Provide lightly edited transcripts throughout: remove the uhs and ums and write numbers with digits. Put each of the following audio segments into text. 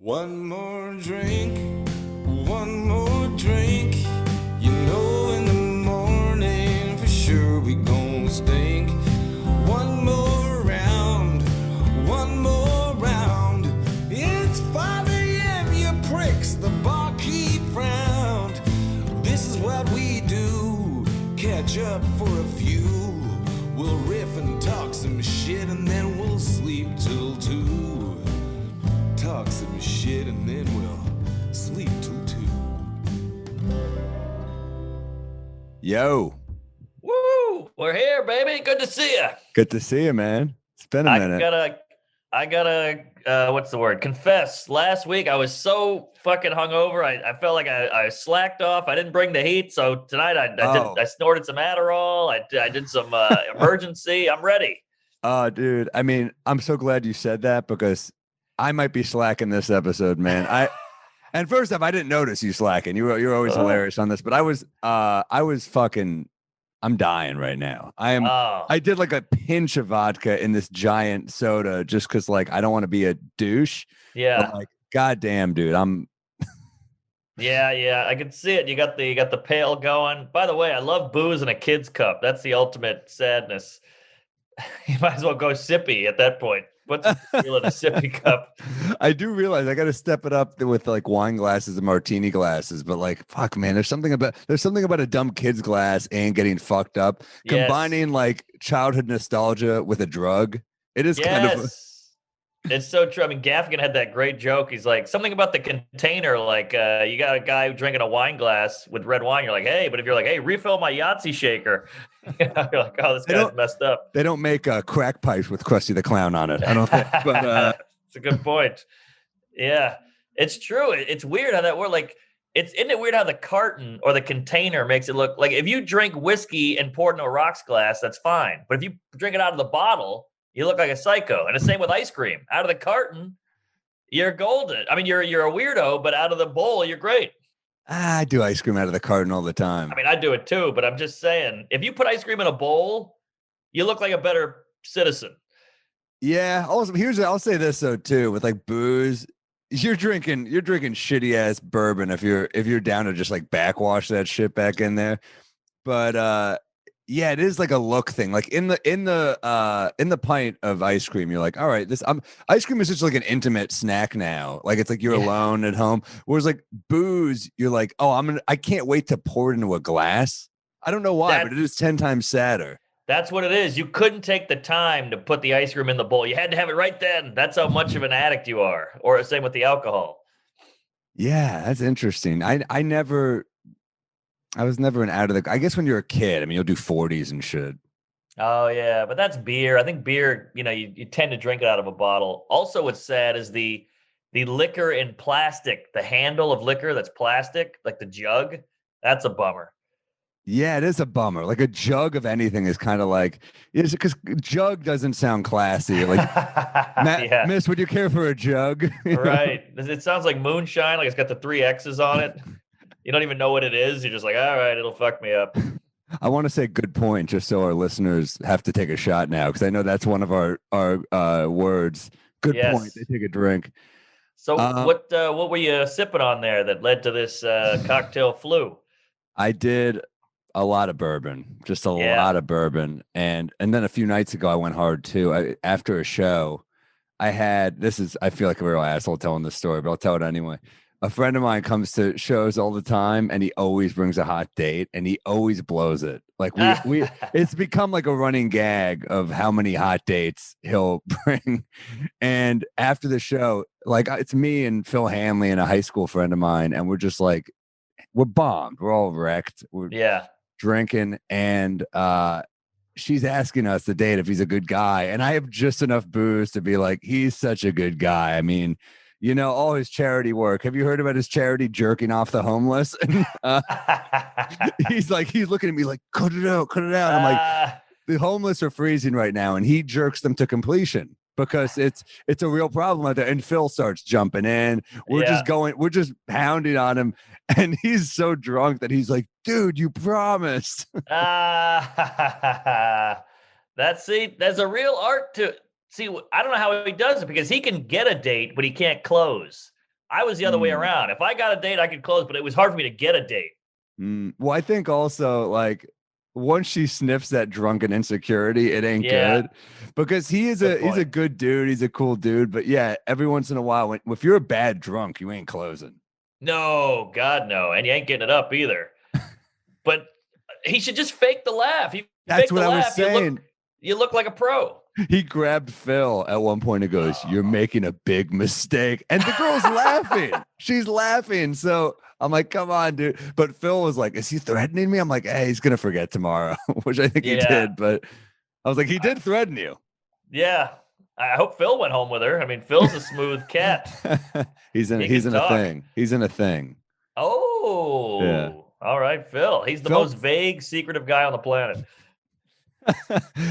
One more drink, one more drink. You know in the morning for sure we gon' stink. One more round, one more round. It's 5 a.m., you pricks, the barkeep frowned. This is what we do, catch up for a few. We'll riff and talk some shit and then we'll sleep till 2. Talk some shit and then we'll sleep till 2. Yo. Woo! We're here, baby. Good to see you. Good to see you, man. It's been a minute. I gotta, what's the word? Confess. Last week I was so fucking hungover. I felt like I slacked off. I didn't bring the heat, so tonight I snorted some Adderall. I did some emergency. I'm ready. Oh, dude. I mean, I'm so glad you said that because I might be slacking this episode, man. And first off, I didn't notice you slacking. You're always hilarious on this, but I was fucking. I'm dying right now. I did like a pinch of vodka in this giant soda just because, like, I don't want to be a douche. Yeah. But, like, goddamn, dude, I'm. Yeah, I can see it. You got the pail going. By the way, I love booze in a kid's cup. That's the ultimate sadness. You might as well go sippy at that point. What's the feel in a sippy cup? I do realize I got to step it up with like wine glasses and martini glasses, but like, fuck, man, there's something about a dumb kid's glass and getting fucked up. Yes. Combining like childhood nostalgia with a drug. It is kind of. It's so true. I mean, Gaffigan had that great joke. He's like, something about the container, like you got a guy drinking a wine glass with red wine. You're like, hey, but if you're like, hey, refill my Yahtzee shaker, you're like, oh, this guy's messed up. They don't make crack pipes with Krusty the Clown on it, I don't think. But it's a good point. Yeah, it's true. It's weird how that works. Like, isn't it weird how the carton or the container makes it look like if you drink whiskey and pour it in a rocks glass, that's fine. But if you drink it out of the bottle, you look like a psycho. And the same with ice cream. Out of the carton, you're golden. I mean, you're a weirdo, but out of the bowl, you're great. I do ice cream out of the carton all the time. I mean, I do it too, but I'm just saying, if you put ice cream in a bowl, you look like a better citizen. Yeah. Also, I'll say this though too, with like booze, you're drinking shitty ass bourbon if you're down to just like backwash that shit back in there. But yeah, it is like a look thing. Like in the pint of ice cream, you're like, all right, ice cream is just like an intimate snack now. Like it's like you're alone at home. Whereas like booze, you're like, oh, I can't wait to pour it into a glass. I don't know why, but it is 10 times sadder. That's what it is. You couldn't take the time to put the ice cream in the bowl. You had to have it right then. That's how much of an addict you are. Or the same with the alcohol. Yeah, that's interesting. I was never I guess when you're a kid, I mean, you'll do 40s and shit. Oh, yeah. But that's beer. I think beer, you tend to drink it out of a bottle. Also, what's sad is the liquor in plastic, the handle of liquor that's plastic, like the jug. That's a bummer. Yeah, it is a bummer. Like a jug of anything is kind of like, because jug doesn't sound classy. Like, yeah. Miss, would you care for a jug? Right. It sounds like moonshine. Like it's got the 3 X's on it. You don't even know what it is. You're just like, all right, it'll fuck me up. I want to say good point, just so our listeners have to take a shot now, because I know that's one of our words. Good point. They take a drink. So what were you sipping on there that led to this cocktail flu? I did a lot of bourbon, just a lot of bourbon. And then a few nights ago, I went hard too. After a show, I feel like a real asshole telling this story, but I'll tell it anyway. A friend of mine comes to shows all the time, and he always brings a hot date, and he always blows it. Like we it's become like a running gag of how many hot dates he'll bring. And after the show, like it's me and Phil Hanley and a high school friend of mine, and we're just like, we're bombed. We're all wrecked. We're drinking, and she's asking us to date if he's a good guy, and I have just enough booze to be like, he's such a good guy. I mean, all his charity work. Have you heard about his charity jerking off the homeless? He's looking at me like, cut it out. I'm like, the homeless are freezing right now, and he jerks them to completion because it's a real problem out there. And Phil starts jumping in. We're just pounding on him, and he's so drunk that he's like, dude, you promised. There's a real art to it. See, I don't know how he does it because he can get a date, but he can't close. I was the other way around. If I got a date, I could close, but it was hard for me to get a date. Well, I think also like once she sniffs that drunken insecurity, it ain't good because he's a good dude. He's a cool dude. But yeah, every once in a while, if you're a bad drunk, you ain't closing. No, God, no. And you ain't getting it up either. But he should just fake the laugh. That's what I was saying. You look like a pro. He grabbed Phil at one point and goes, "You're making a big mistake." And the girl's laughing. She's laughing. So I'm like, come on, dude. But Phil was like, is he threatening me? I'm like, hey, he's going to forget tomorrow, which I think he did. But I was like, he did threaten you. Yeah. I hope Phil went home with her. I mean, Phil's a smooth cat. He's in a thing. He's in a thing. Oh, yeah. All right, Phil. He's the most vague, secretive guy on the planet.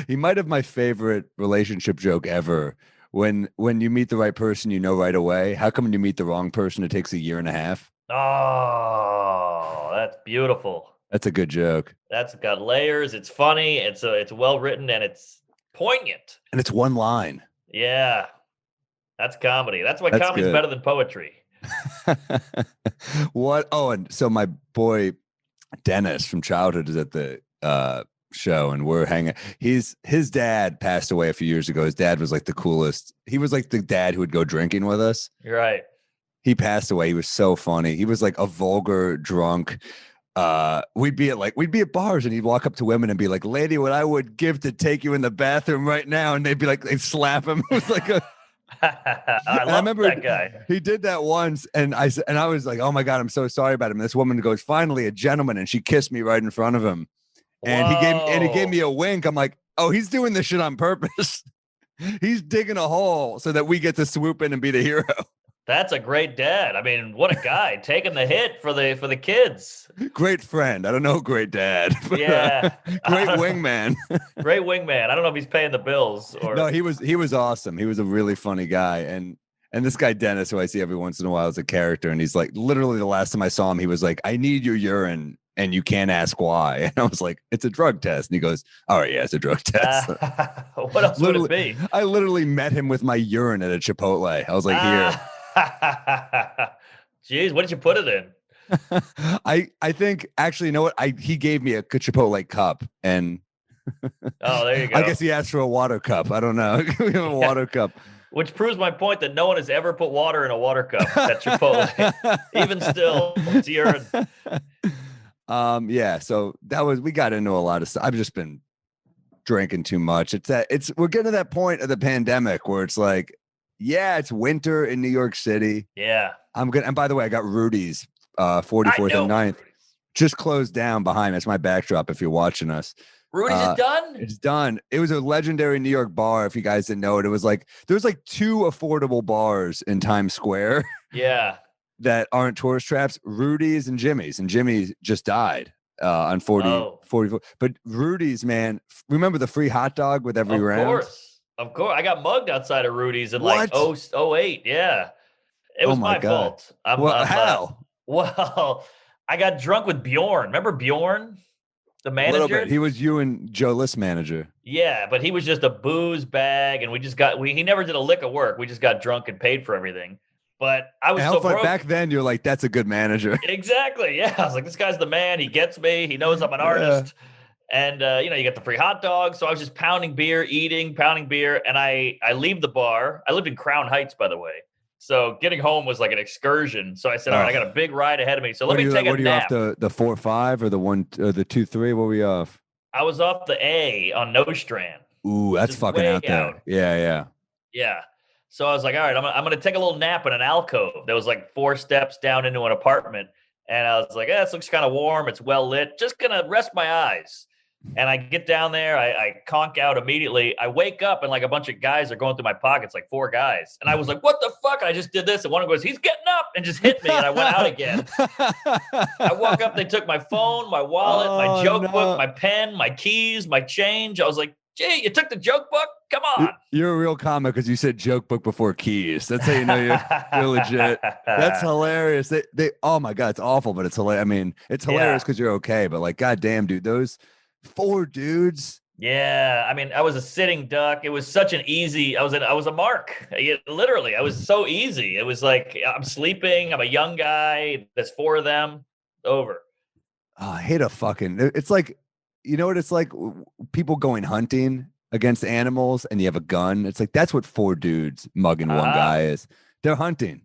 He might have my favorite relationship joke ever. When you meet the right person, you know right away. How come when you meet the wrong person, it takes a year and a half? Oh, that's beautiful. That's a good joke. That's got layers. It's funny. It's well written and it's poignant. And it's one line. Yeah, that's comedy. That's why comedy's better than poetry. What? Oh, and so my boy Dennis from childhood is at the show, and we're hanging. His dad passed away a few years ago. His dad was like the coolest. He was like the dad who would go drinking with us. You're right. He passed away. He was so funny. He was like a vulgar drunk. We'd be at bars, and he'd walk up to women and be like, "Lady, what I would give to take you in the bathroom right now," and they'd be like, they'd slap him. It was like a. I remember that guy. He did that once, and I was like, "Oh my God, I'm so sorry about him." And this woman goes, "Finally, a gentleman," and she kissed me right in front of him. And he gave me a wink. I'm like, "Oh, he's doing this shit on purpose. He's digging a hole so that we get to swoop in and be the hero." That's a great dad. I mean, what a guy taking the hit for the kids. Great friend. I don't know, great dad. Yeah. Great wingman. Great wingman. I don't know if he's paying the bills or no. He was awesome. He was a really funny guy. And this guy Dennis, who I see every once in a while, is a character. And he's like, literally the last time I saw him, he was like, "I need your urine. And you can't ask why." And I was like, "It's a drug test." And he goes, "All right, yeah, it's a drug test." What else would it be? I literally met him with my urine at a Chipotle. I was like, "Here." Jeez, what did you put it in? I think actually, you know what? He gave me a Chipotle cup, and oh, there you go. I guess he asked for a water cup. I don't know. A water cup. Which proves my point that no one has ever put water in a water cup at Chipotle. Even still, it's urine. Yeah, so we got into a lot of stuff. I've just been drinking too much. We're getting to that point of the pandemic where it's like, yeah, it's winter in New York City. Yeah. I'm good. And by the way, I got Rudy's 44th and 9th just closed down behind me. That's my backdrop if you're watching us. Rudy's is done? It's done. It was a legendary New York bar. If you guys didn't know it, there was like 2 affordable bars in Times Square. Yeah. That aren't tourist traps, Rudy's and Jimmy's. And Jimmy's just died on 44. But Rudy's, man, remember the free hot dog with every round? Of course. I got mugged outside of Rudy's in like 08. Yeah. It was my fault. How? Well, I got drunk with Bjorn. Remember Bjorn? The manager? A little bit. He was you and Joe List manager. Yeah, but he was just a booze bag, and he never did a lick of work. We just got drunk and paid for everything. But I was so broke. Back then, you're like, that's a good manager. Exactly. Yeah. I was like, this guy's the man. He gets me. He knows I'm an artist. And, you get the free hot dog. So I was just pounding beer, and I leave the bar. I lived in Crown Heights, by the way. So getting home was like an excursion. So I said, all right, I got a big ride ahead of me. So let me take a nap. What are you off, the 4-5 or the 2-3? What were you off? I was off the A on Nostrand. Ooh, that's fucking out there. Yeah. Yeah. So I was like, all right, I'm going to take a little nap in an alcove. There was like 4 steps down into an apartment. And I was like, this looks kind of warm. It's well lit. Just going to rest my eyes. And I get down there. I conk out immediately. I wake up and like a bunch of guys are going through my pockets, like 4 guys. And I was like, what the fuck? And I just did this. And one of them goes, he's getting up, and just hit me. And I went out again. I walk up. They took my phone, my wallet, my joke book, my pen, my keys, my change. I was like, gee, you took the joke book? Come on. You're a real comic because you said joke book before keys. That's how you know you're legit. That's hilarious. They oh my God, it's awful, but it's hilarious. I mean, it's hilarious because you're okay, but like, goddamn, dude, those 4 dudes Yeah, I mean, I was a sitting duck. It was such an easy. I was a mark. Literally, I was so easy. It was like I'm sleeping. I'm a young guy. There's four of them. Over. Oh, I hate a fucking. It's like, you know what it's like? People going hunting against animals, and you have a gun. It's like that's what four dudes mugging one guy is. They're hunting.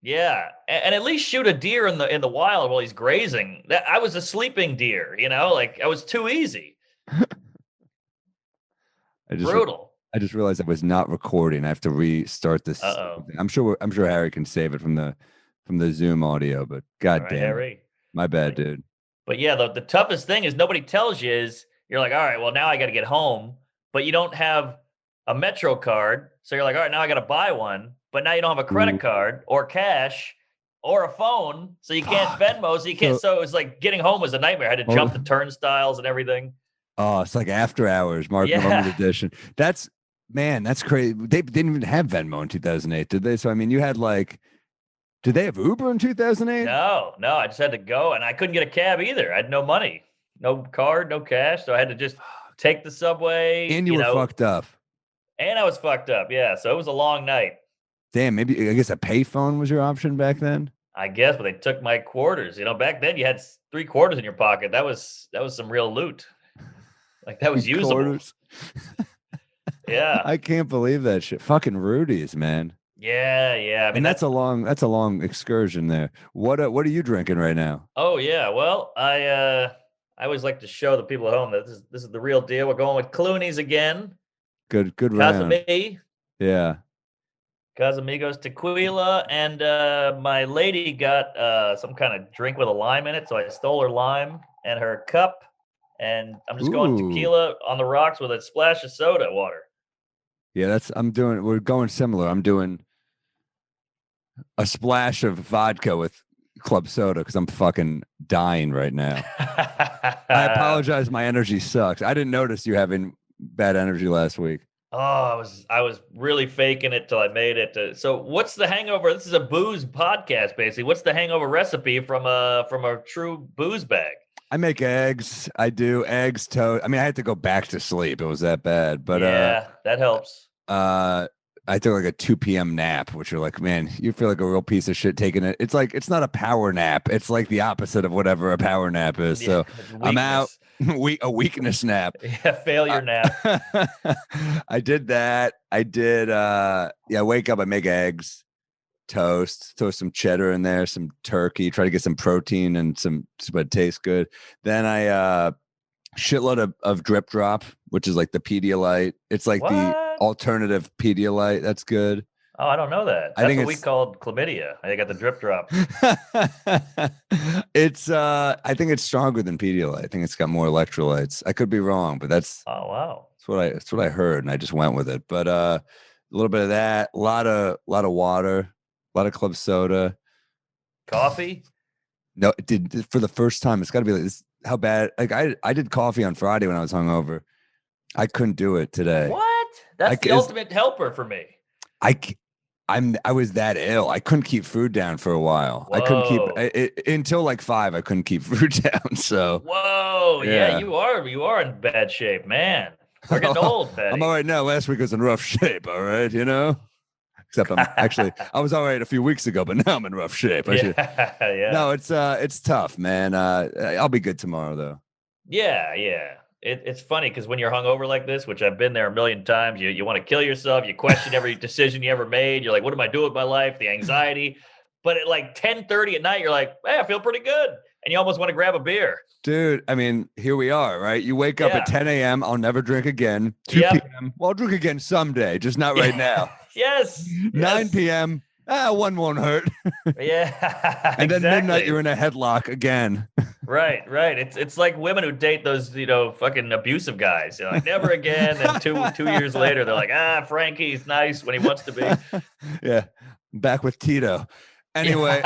Yeah, and at least shoot a deer in the wild while he's grazing. I was a sleeping deer. Like I was too easy. Brutal. I just realized I was not recording. I have to restart this. Uh-oh. I'm sure Harry can save it from the Zoom audio, but god damn Harry. it. My bad, dude. But yeah, the toughest thing is nobody tells you is you're like, all right, well now I got to get home, but you don't have a Metro card. So you're like, all right, now I got to buy one, but now you don't have a credit card or cash or a phone. So you can't Venmo. So you can't. So it was like getting home was a nightmare. I had to jump the turnstiles and everything. Oh, it's like After Hours, Mark Normand edition. That's crazy. They didn't even have Venmo in 2008, did they? So, I mean, you had like, did they have Uber in 2008? No, I just had to go, and I couldn't get a cab either. I had no money, no card, no cash. So I had to just take the subway. And you were fucked up. And I was fucked up, yeah. So it was a long night. Damn, maybe, I guess a payphone was your option back then? I guess, but they took my quarters. Back then you had 3 quarters in your pocket. That was some real loot. Like that was usable. Yeah. I can't believe that shit. Fucking Rudy's, man. Yeah. I mean, and that's a long excursion there. What are you drinking right now? Oh yeah. Well, I always like to show the people at home that this is the real deal. We're going with Clooney's again. Good round. Casame. Yeah. Casamigos tequila, and my lady got some kind of drink with a lime in it, so I stole her lime and her cup. And I'm just going tequila on the rocks with a splash of soda water. Yeah, we're going similar. I'm doing a splash of vodka with club soda because I'm fucking dying right now. I apologize. My energy sucks. I didn't notice you having bad energy last week. Oh, I was really faking it till I made it. So what's the hangover? This is a booze podcast, basically. What's the hangover recipe from a true booze bag? I make eggs. I do eggs, toast. I mean, I had to go back to sleep. It was that bad, but yeah, that helps. I took like a 2 p.m. nap, which you're like, man, you feel like a real piece of shit taking it. It's like, it's not a power nap. It's like the opposite of whatever a power nap is. Yeah, so I'm out. A weakness nap. Yeah, failure nap. I did that. I did. I wake up. I make eggs. Toast, throw some cheddar in there, some turkey, try to get some protein and but it tastes good. Then I shitload of drip drop, which is like the Pedialyte. It's like the alternative Pedialyte. That's good. Oh, I don't know that. That's what we called chlamydia. I got the drip drop. It's I think it's stronger than Pedialyte. I think it's got more electrolytes. I could be wrong, but that's wow. That's what I heard, and I just went with it. But a little bit of that, a lot of water. A lot of club soda. Coffee? No, it did for the first time. It's got to be like this. How bad? Like I did coffee on Friday when I was hungover. I couldn't do it today. What? That's the ultimate helper for me. I was that ill. I couldn't keep food down for a while. Whoa. I couldn't keep until like 5. I couldn't keep food down. So whoa, yeah, you are in bad shape, man. We're getting old, Patty. I'm all right now. Last week was in rough shape. All right, Except I was all right a few weeks ago, but now I'm in rough shape. Yeah. No, it's tough, man. I'll be good tomorrow, though. Yeah. It's funny because when you're hungover like this, which I've been there a million times, you want to kill yourself. You question every decision you ever made. You're like, what am I doing with my life? The anxiety. But at like 10:30 at night, you're like, hey, I feel pretty good. And you almost want to grab a beer. Dude, I mean, here we are, right? You wake up at 10 a.m. I'll never drink again. 2 p.m. Well, I'll drink again someday, just not right now. Yes. 9 p.m. One won't hurt. Yeah. And then midnight, you're in a headlock again. Right. It's like women who date those, fucking abusive guys. You're like, never again. And two years later, they're like, Frankie's nice when he wants to be. Yeah. Back with Tito. Anyway,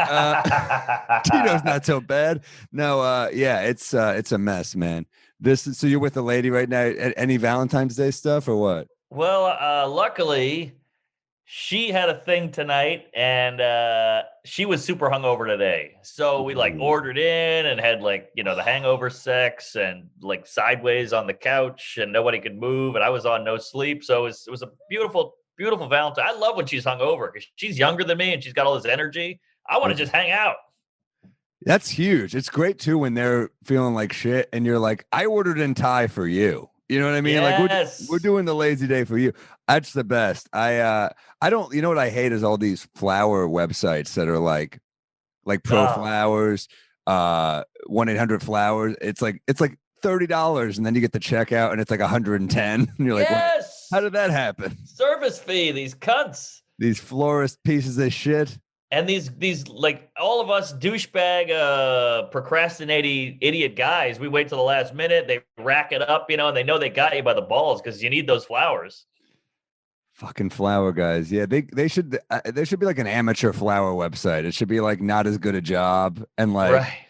Tito's not so bad. No, it's a mess, man. So you're with a lady right now. Any Valentine's Day stuff or what? Well, luckily, she had a thing tonight, and she was super hungover today. So we like Ooh. ordered in and had like, the hangover sex and like sideways on the couch and nobody could move. And I was on no sleep. So it was a beautiful, beautiful Valentine. I love when she's hungover because she's younger than me and she's got all this energy. I want to just hang out. That's huge. It's great too when they're feeling like shit and you're like, I ordered in Thai for you. You know what I mean? Like Yes. we're doing the lazy day for you. That's the best. I don't, you know what I hate is all these flower websites that are like Pro Oh, Flowers, 1-800-Flowers. It's like $30 and then you get the checkout and it's like 110. And you're like, what? yes. How did that happen? Service fee, these cunts. These florist pieces of shit. And these like all of us douchebag procrastinating idiot guys, we wait till the last minute, they rack it up, and they know they got you by the balls because you need those flowers. Fucking flower guys. Yeah, they should there should be like an amateur flower website. It should be like not as good a job and like Right.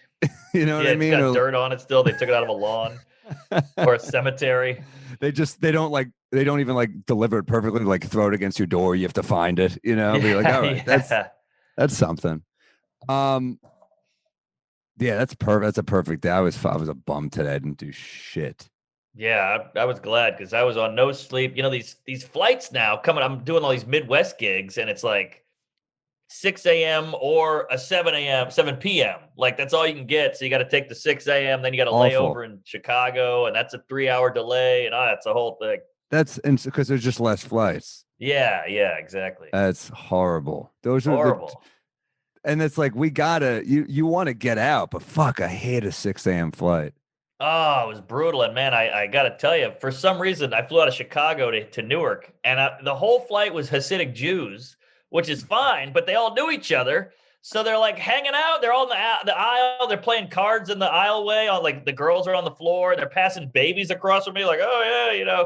you know what Yeah, I it's mean? got Or dirt on it still. They took it out of a lawn or a cemetery. they don't even like deliver it perfectly, like throw it against your door. You have to find it, Be like, all right, Yeah. that's something. Yeah, that's perfect. That's a perfect day. I was a bum today. I didn't do shit. Yeah, I was glad because I was on no sleep. These flights now coming. I'm doing all these Midwest gigs, and it's like 6 a.m. or a 7 p.m. Like that's all you can get. So you got to take the 6 a.m. Then you got to lay over in Chicago, and that's a 3-hour delay, and that's a whole thing. That's because there's just less flights. Yeah, exactly. That's horrible. Those are Horrible. and it's like you want to get out, but fuck, I hate a 6 a.m. flight. Oh, it was brutal. And man, I got to tell you, for some reason, I flew out of Chicago to Newark, and the whole flight was Hasidic Jews, which is fine, but they all knew each other. So they're like hanging out. They're all in the aisle. They're playing cards in the aisleway. On like the girls are on the floor. They're passing babies across from me. Like, oh yeah,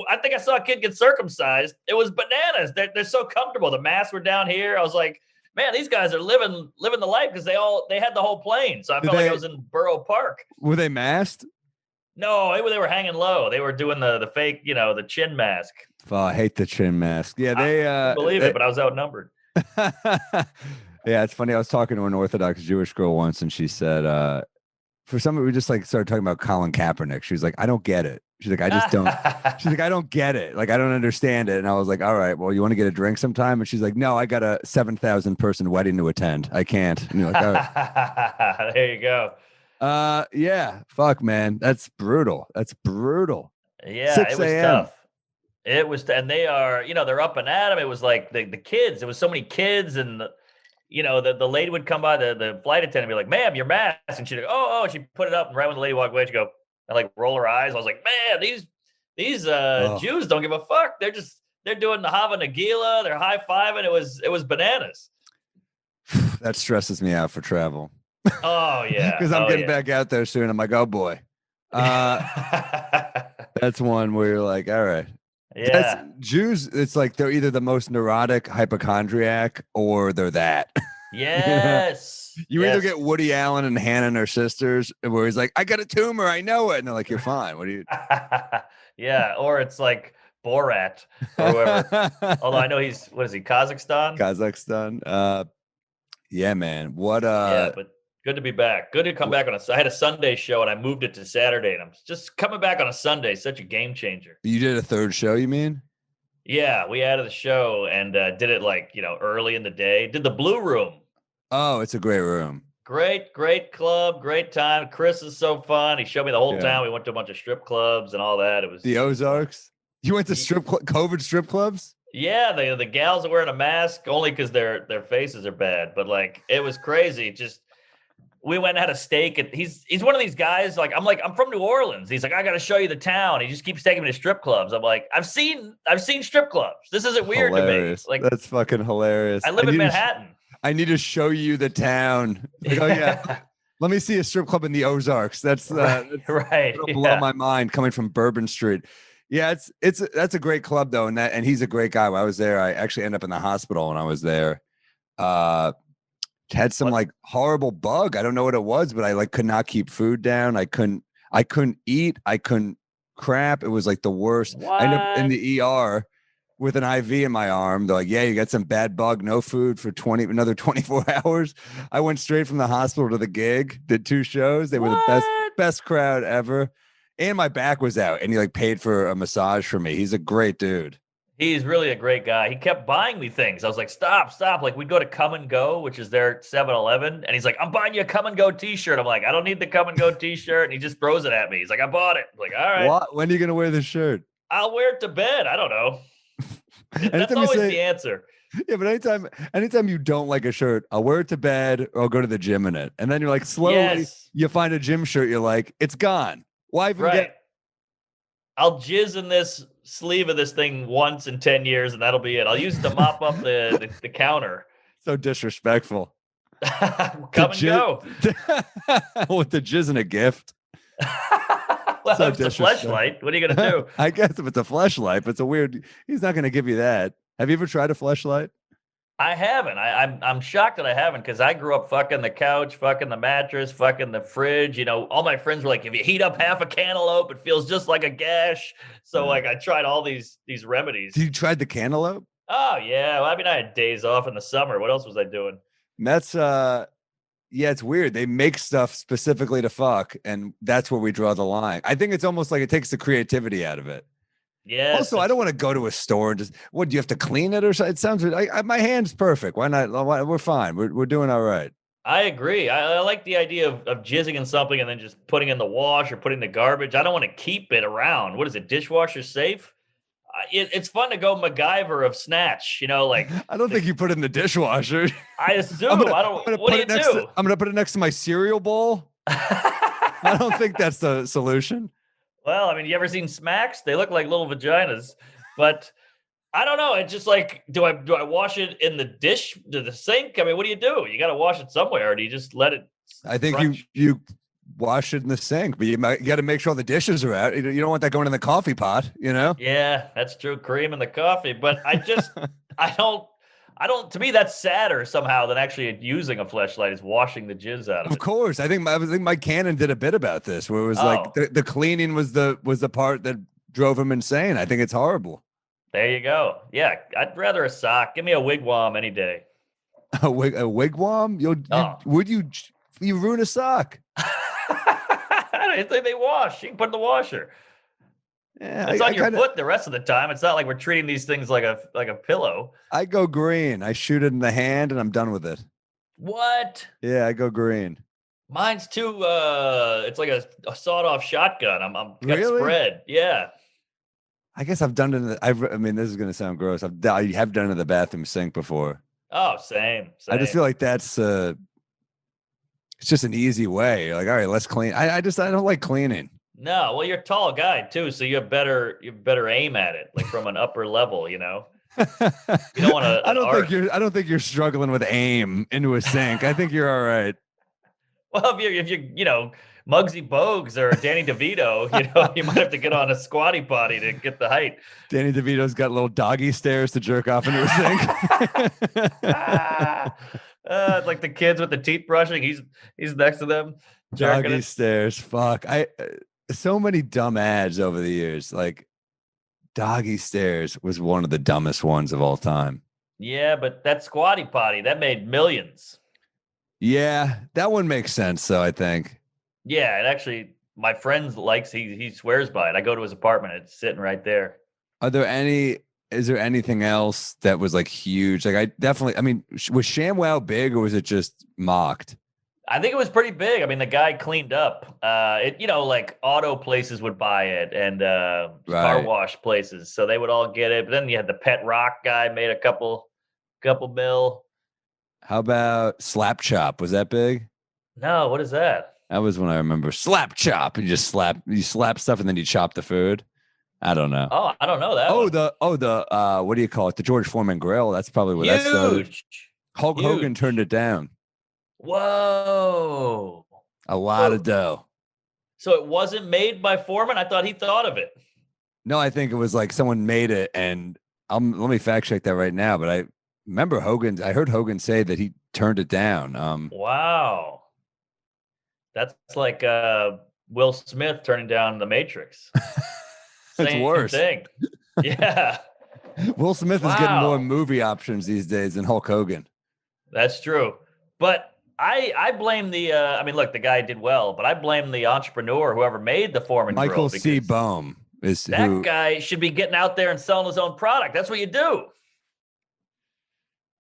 I think I saw a kid get circumcised. It was bananas. They're so comfortable. The masks were down here. I was like, man, these guys are living the life because they had the whole plane. So I felt like I was in Borough Park. Were they masked? No, they were hanging low. They were doing the fake, the chin mask. Oh, I hate the chin mask. Yeah, I believe it, but I was outnumbered. Yeah, it's funny. I was talking to an Orthodox Jewish girl once, and she said, for some we just like started talking about Colin Kaepernick. She was like, I don't get it. She's like, I just don't. She's like, I don't get it. Like, I don't understand it. And I was like, all right, well, you want to get a drink sometime? And she's like, no, I got a 7,000 person wedding to attend. I can't. And you're like, all right. There you go. Yeah, fuck, man. That's brutal. Yeah, 6 it was a.m. tough. It was, and they are, they're up and at 'em. It was like the kids. There was so many kids, and the lady would come by, the flight attendant, be like, "Ma'am, your mask," and she'd go, "Oh," she put it up, and right when the lady walked away, she'd go and like roll her eyes. I was like, "Man, these Jews don't give a fuck. They're doing the Hava Nagila. They're high fiving. It was bananas." That stresses me out for travel. Oh yeah, because I'm getting back out there soon. I'm like, oh boy. That's one where you're like, all right. Yeah. Jews, it's like they're either the most neurotic hypochondriac or they're that. Yes. You either get Woody Allen and Hannah and her sisters, where he's like, I got a tumor, I know it. And they're like, you're fine. What do you? Yeah. Or it's like Borat or whoever. Although I know what is he, Kazakhstan? Yeah, man. Yeah, but good to be back. Good to come back I had a Sunday show and I moved it to Saturday, and I'm just coming back on a Sunday. Such a game changer. You did a third show, you mean? Yeah, we added the show and did it like, early in the day. Did the Blue Room. Oh, it's a great room. Great club, great time. Chris is so fun. He showed me the whole town. We went to a bunch of strip clubs and all that. It was the Ozarks. You went to COVID strip clubs? Yeah, the gals are wearing a mask only because their faces are bad. But like, it was crazy. Just we went and had a steak, and he's one of these guys. Like, I'm from New Orleans. He's like, I got to show you the town. He just keeps taking me to strip clubs. I'm like, I've seen strip clubs. This isn't weird hilarious. to me. Like, that's fucking hilarious. I live in Manhattan. I need to show you the town. Like, oh yeah, let me see a strip club in the Ozarks. That's right. It'll blow my mind coming from Bourbon Street. Yeah, that's a great club though, and he's a great guy. When I was there, I actually ended up in the hospital when I was there. Had some like horrible bug. I don't know what it was, but I like could not keep food down. I couldn't eat. I couldn't crap. It was like the worst. What? I ended up in the ER with an IV in my arm. They're like, yeah, you got some bad bug, no food for another 24 hours. I went straight from the hospital to the gig, did 2 shows. They were the best crowd ever. And my back was out, and he like paid for a massage for me. He's a great dude. He's really a great guy. He kept buying me things. I was like, stop. Like, we'd go to Come and Go, which is their 7-Eleven. And he's like, I'm buying you a Come and Go t-shirt. I'm like, I don't need the Come and Go t-shirt. And he just throws it at me. He's like, I bought it. I'm like, all right. What? When are you going to wear this shirt? I'll wear it to bed. I don't know. That's always the answer. Yeah, but anytime you don't like a shirt, I'll wear it to bed or I'll go to the gym in it. And then you're like, slowly, you find a gym shirt. You're like, it's gone. Why even get? I'll jizz in this sleeve of this thing once in 10 years, and that'll be it. I'll use it to mop up the counter. So disrespectful. Come and go. With the jizz and a gift. Well, so it's a fleshlight. What are you going to do? I guess if it's a fleshlight, but it's a weird. He's not going to give you that. Have you ever tried a fleshlight? I haven't. I'm shocked that I haven't, because I grew up fucking the couch, fucking the mattress, fucking the fridge. You know, all my friends were like, if you heat up half a cantaloupe, it feels just like a gash. So like I tried all these remedies. You tried the cantaloupe? Oh yeah. Well, I mean, I had days off in the summer. What else was I doing? That's yeah, it's weird. They make stuff specifically to fuck, and that's where we draw the line. I think it's almost like it takes the creativity out of it. Yeah. Also, I don't want to go to a store and just, what, do you have to clean it or something? It sounds, my hand's perfect. Why not? We're fine. We're doing all right. I agree. I like the idea of jizzing in something and then just putting in the wash or putting the garbage. I don't want to keep it around. What is it? Dishwasher safe? It's fun to go MacGyver of Snatch, you know, like. I don't think you put it in the dishwasher. I assume. What do you do? I'm going to put it next to my cereal bowl. I don't think that's the solution. Well, I mean, you ever seen Smacks? They look like little vaginas, but I don't know. It's just like, do I wash it in the sink? I mean, what do? You got to wash it somewhere, or do you just let it? I think you wash it in the sink, but you got to make sure the dishes are out. You don't want that going in the coffee pot, you know? Yeah, that's true. Cream in the coffee, but I don't. To me, that's sadder somehow than actually using a fleshlight is washing the jizz out of it. Of course. I think Mike Cannon did a bit about this where it was like the cleaning was the part that drove him insane. I think it's horrible. There you go. Yeah. I'd rather a sock. Give me a wigwam any day. A wigwam? Would you ruin a sock? I don't think they wash. You can put in the washer. Yeah, it's on your foot the rest of the time. It's not like we're treating these things like a pillow. I go green. I shoot it in the hand and I'm done with it. What? Yeah, I go green. Mine's too it's like a sawed-off shotgun. I'm got really? spread. Yeah. I guess I've done it I mean, this is gonna sound gross. I have done it in the bathroom sink before. Oh, same. I just feel like that's it's just an easy way. You're like, all right, let's clean. I don't like cleaning. No, well, you're a tall guy too, so you have better aim at it, like from an upper level, you know. You don't want to. I don't think you're struggling with aim into a sink. I think you're all right. Well, if you're Muggsy Bogues or Danny DeVito, you might have to get on a squatty potty to get the height. Danny DeVito's got little doggy stairs to jerk off into a sink. Like the kids with the teeth brushing. He's next to them. Doggy stairs. Fuck. So many dumb ads over the years. Like doggy stairs was one of the dumbest ones of all time. Yeah, but that squatty potty, that made millions. Yeah, that one makes sense though, I think. Yeah, it actually, my friend likes, he swears by it. I go to his apartment, it's sitting right there. Is there anything else that was like huge? Like was ShamWow big or was it just mocked? I think it was pretty big. I mean, the guy cleaned up. Like auto places would buy it and car wash places, so they would all get it. But then you had the Pet Rock guy made a couple mil. How about Slap Chop? Was that big? No, what is that? That was when I remember Slap Chop. You slap stuff and then you chop the food. I don't know. Oh, I don't know that. The what do you call it? The George Foreman grill. That's probably what that started. Hulk Hogan turned it down. Whoa. A lot of dough. So it wasn't made by Foreman? I thought he thought of it. No, I think it was like someone made it, and let me fact check that right now, but I remember I heard Hogan say that he turned it down. Wow. That's like Will Smith turning down The Matrix. It's worse. Thing. Yeah. Will Smith is getting more Wow. movie options these days than Hulk Hogan. That's true. But I blame the I mean, look, the guy did well, but I blame the entrepreneur, whoever made the Foreman grill, Michael C. because Bohm is that who guy should be getting out there and selling his own product. That's what you do.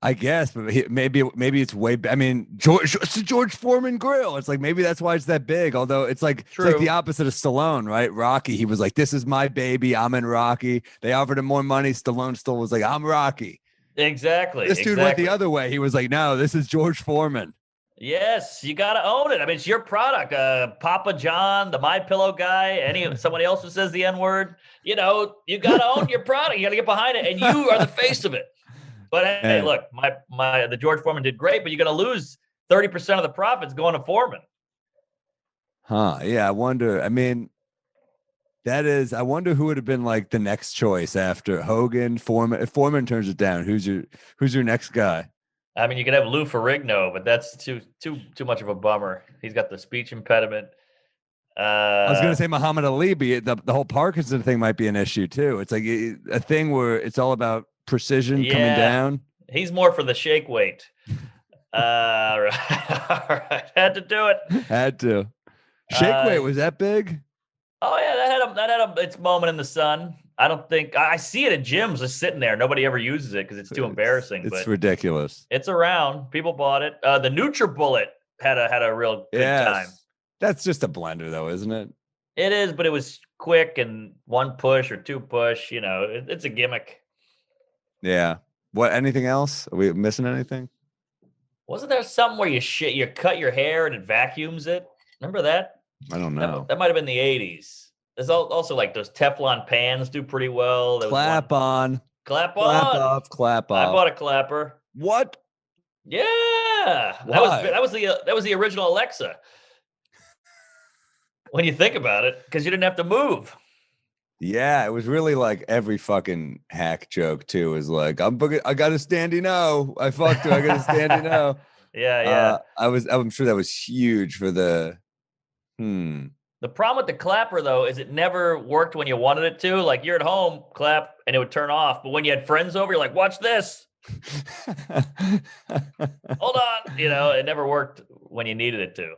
I guess, but maybe it's way. I mean, it's the George Foreman grill. It's like maybe that's why it's that big. Although it's like the True. opposite of Stallone, right? Rocky, he was like, "This is my baby. I'm in Rocky." They offered him more money. Stallone still was like, "I'm Rocky." Exactly. This dude went the other way. He was like, "No, this is George Foreman." Yes, you got to own it. I mean, it's your product. Papa John, the My Pillow guy, somebody else who says the N word. You got to own your product. You got to get behind it, and you are the face of it. But hey, Man. look, the George Foreman did great, but you're going to lose 30% of the profits going to Foreman. Huh? Yeah, I wonder. I mean, I wonder who would have been like the next choice after Hogan, Foreman. If Foreman turns it down, who's your next guy? I mean, you could have Lou Ferrigno, but that's too much of a bummer. He's got the speech impediment. I was going to say Muhammad Ali, but the whole Parkinson thing might be an issue too. It's like a thing where it's all about precision coming down. He's more for the shake weight. Right. All right. Had to do it. Had to. Shake weight, was that big? Oh yeah, that had its moment in the sun. I don't think I see it at gyms just sitting there. Nobody ever uses it because it's too embarrassing. It's but ridiculous. It's around. People bought it. The NutriBullet had a real good time. That's just a blender though, isn't it? It is, but it was quick and one push or two push. It's a gimmick. Yeah. What? Anything else? Are we missing anything? Wasn't there something where you cut your hair and it vacuums it? Remember that? I don't know. That might have been the 80s. There's also like those Teflon pans do pretty well. Clap on. Clap off. Clap off. I bought a clapper. What? Yeah. Why? That was the original Alexa. When you think about it, because you didn't have to move. Yeah, it was really like every fucking hack joke too. Is like I got a standy no. I fucked her. I got a standy no. Yeah. I'm sure that was huge for the. The problem with the clapper though is it never worked when you wanted it to. Like you're at home, clap, and it would turn off. But when you had friends over, you're like, watch this. Hold on. It never worked when you needed it to.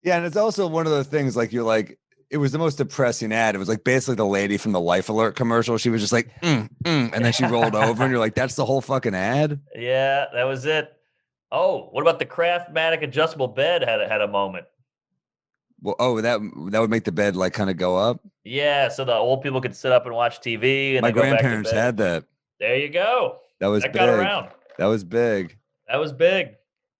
Yeah, and it's also one of those things like you're like. It was the most depressing ad. It was like basically the lady from the Life Alert commercial. She was just like, and then she rolled over, and you're like, that's the whole fucking ad. Yeah, that was it. Oh, what about the Craftmatic adjustable bed? Had a moment. Well, that would make the bed like kind of go up. Yeah, so the old people could sit up and watch TV. And my then go grandparents back to bed. had that. There you go. That was that big. got around. That was big. That was big.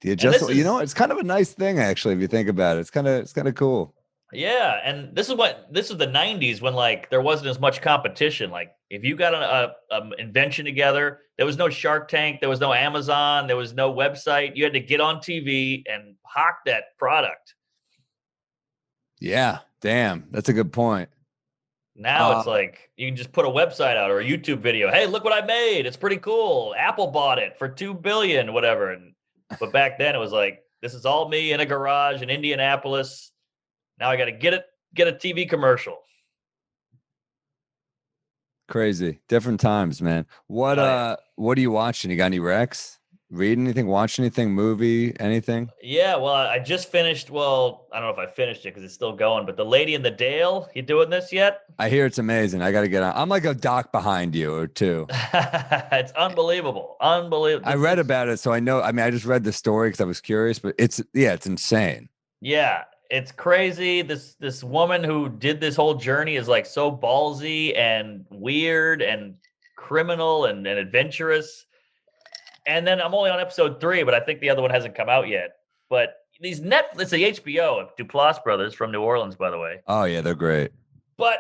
The adjustable. It's kind of a nice thing actually if you think about it. It's kind of cool. Yeah, and this is the 90s when like there wasn't as much competition. Like if you got an invention together, there was no Shark Tank, there was no Amazon, there was no website. You had to get on TV and hawk that product. Yeah, damn, that's a good point. Now it's like you can just put a website out or a YouTube video. Hey, look what I made. It's pretty cool. Apple bought it for $2 billion, whatever. But back then it was like, this is all me in a garage in Indianapolis. Now I got to get a TV commercial. Crazy. Different times, man. What are you watching? You got any recs? Read anything? Watch anything? Movie? Anything? Yeah, well, I just finished. Well, I don't know if I finished it because it's still going. But The Lady in the Dale, you doing this yet? I hear it's amazing. I got to get on. I'm like a doc behind you or two. It's unbelievable. Unbelievable. I read about it, so I know. I mean, I just read the story because I was curious. But it's insane. Yeah, it's crazy. This woman who did this whole journey is like so ballsy and weird and criminal and adventurous. And then I'm only on episode 3, but I think the other one hasn't come out yet. But these Netflix, the HBO, Duplass brothers from New Orleans, by the way. Oh yeah, they're great. But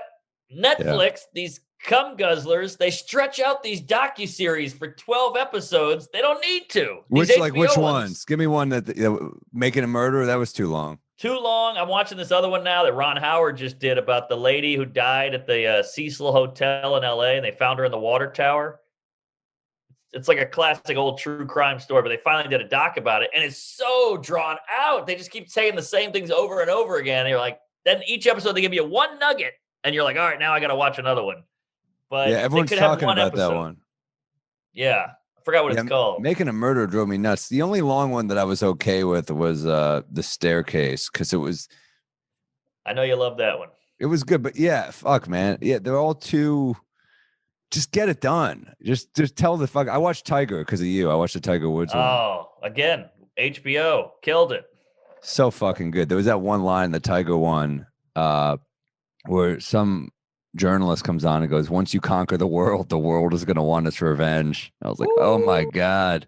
Netflix, these cum guzzlers, they stretch out these docuseries for 12 episodes. They don't need to. Which ones? Give me one that Making a Murderer. That was too long. Too long. I'm watching this other one now that Ron Howard just did about the lady who died at the Cecil Hotel in LA, and they found her in the water tower. It's like a classic old true crime story, but they finally did a doc about it, and it's so drawn out. They just keep saying the same things over and over again. And you're like, then each episode they give you one nugget, and you're like, all right, now I got to watch another one. But yeah, everyone's talking about that one. Yeah. I forgot what it's called. Making a Murder drove me nuts. The only long one that I was okay with was The Staircase, because I know you love that one. it was good, but yeah, fuck, man. Yeah, they're all too. Just get it done. Just tell the fuck. I watched Tiger because of you. I watched the Tiger Woods one. Oh, again, HBO killed it. So fucking good. There was that one line, the Tiger one, where some journalist comes on and goes, "Once you conquer the world is going to want its revenge." I was like, "Oh my God."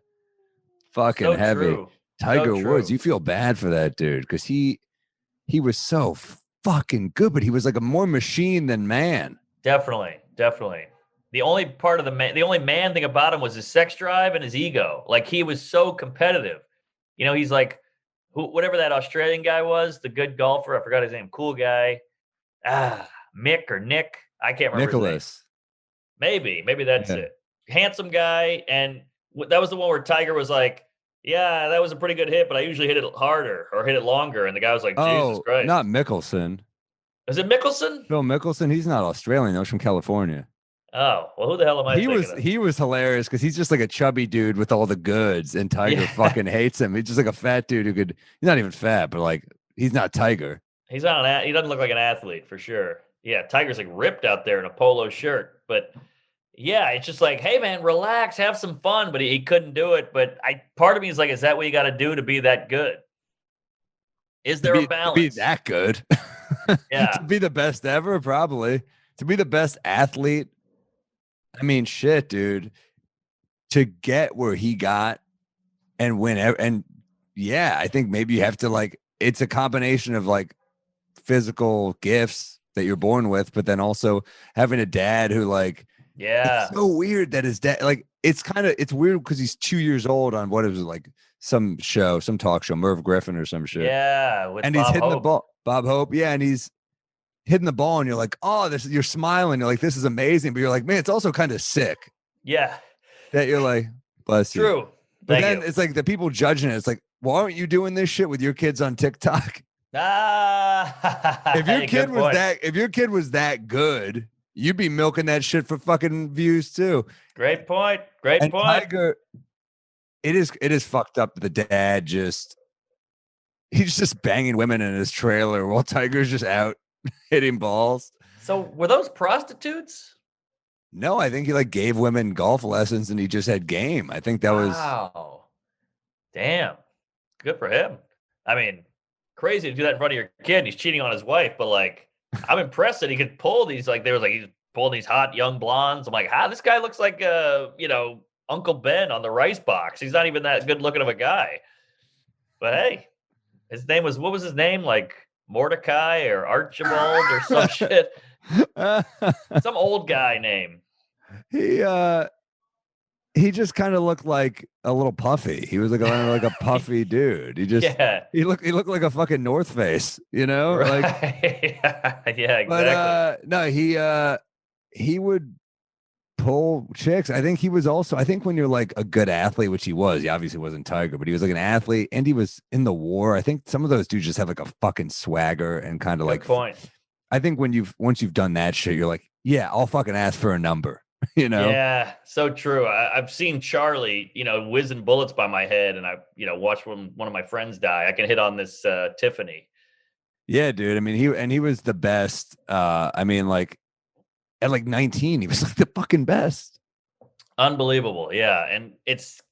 Fucking So heavy. true. Tiger So Woods, true. you feel bad for that dude because he was so fucking good, but he was like a more machine than man. Definitely. The only part of the only man thing about him was his sex drive and his ego. Like he was so competitive. You know, he's like whatever that Australian guy was, the good golfer. I forgot his name. Cool guy. Mick or Nick. I can't remember his name. Nicholas. Maybe that's it. Handsome guy, and that was the one where Tiger was like, "Yeah, that was a pretty good hit, but I usually hit it harder or hit it longer." And the guy was like, "Jesus Christ!" Not Mickelson. Is it Mickelson? Phil Mickelson. He's not Australian. He's from California. Oh, well, who the hell am I thinking of? He was hilarious because he's just like a chubby dude with all the goods, and Tiger fucking hates him. He's just like a fat dude who could. He's not even fat, but like he's not Tiger. He's not he doesn't look like an athlete for sure. Yeah, Tiger's like ripped out there in a polo shirt, but yeah, it's just like, hey man, relax, have some fun. But he couldn't do it. But part of me is like, is that what you got to do to be that good? Is there a balance? To be that good? Yeah. To be the best ever, probably. To be the best athlete. I mean, shit, dude. To get where he got and win, and yeah, I think maybe you have to like. It's a combination of like physical gifts that you're born with, but then also having a dad who like. Yeah. It's so weird that his dad, like, it's weird because he's 2 years old on what it was like some talk show, Merv Griffin or some shit. Yeah. And he's hitting the ball, Bob Hope. Yeah. And he's hitting the ball and you're like, oh, you're smiling. You're like, this is amazing. But you're like, man, it's also kind of sick. Yeah. That you're like, bless you. True. But then it's like the people judging it. It's like, why aren't you doing this shit with your kids on TikTok? If your kid was that good, you'd be milking that shit for fucking views too. Great point. Tiger, it is fucked up. The dad he's just banging women in his trailer while Tiger's just out hitting balls. So were those prostitutes? No, I think he like gave women golf lessons and he just had game. I think that was. Wow. Damn. Good for him. I mean, crazy to do that in front of your kid. And he's cheating on his wife, but like, I'm impressed that he could pull these. Like, there was like he's pulling these hot young blondes. I'm like, this guy looks like Uncle Ben on the rice box. He's not even that good looking of a guy. But hey, what was his name? Like Mordecai or Archibald or some shit. Some old guy name. He just kind of looked like a little puffy. He was like a puffy dude. He looked like a fucking North Face, you know? Right. Like yeah, exactly. But no, he would pull chicks. I think when you're like a good athlete, which he was, he obviously wasn't Tiger, but he was like an athlete and he was in the war. I think some of those dudes just have like a fucking swagger and kind of like point. I think once you've done that shit, you're like, yeah, I'll fucking ask for a number. You know? Yeah, so true. I've seen Charlie, whizzing bullets by my head, and I, watched one of my friends die. I can hit on this Tiffany. Yeah, dude. I mean, he was the best. I mean, like at like 19, he was like the fucking best. Unbelievable. Yeah, and this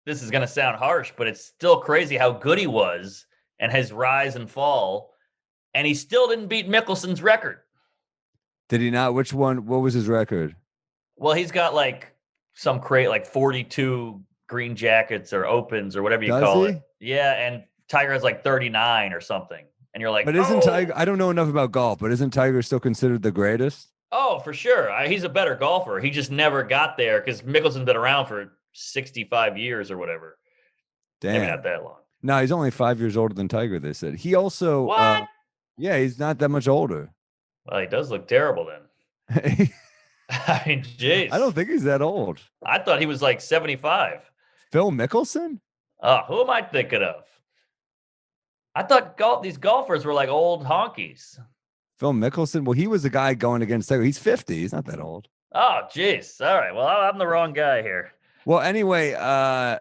is gonna sound harsh, but it's still crazy how good he was and his rise and fall, and he still didn't beat Mickelson's record. Did he not? Which one? What was his record? Well, he's got like some crate, like 42 green jackets or opens or whatever you call it. Yeah, and Tiger has like 39 or something. And you're like, but isn't Tiger? I don't know enough about golf, but isn't Tiger still considered the greatest? Oh, for sure. He's a better golfer. He just never got there because Mickelson's been around for 65 years or whatever. Damn, maybe not that long. No, he's only 5 years older than Tiger. They said he also. What? Yeah, he's not that much older. Well, he does look terrible then. I mean, jeez. I don't think he's that old. I thought he was like 75. Phil Mickelson? Who am I thinking of? I thought these golfers were like old honkies. Phil Mickelson? Well, he was the guy going against Tiger. He's 50. He's not that old. Oh, jeez. All right. Well, I'm the wrong guy here. Well, anyway, yeah,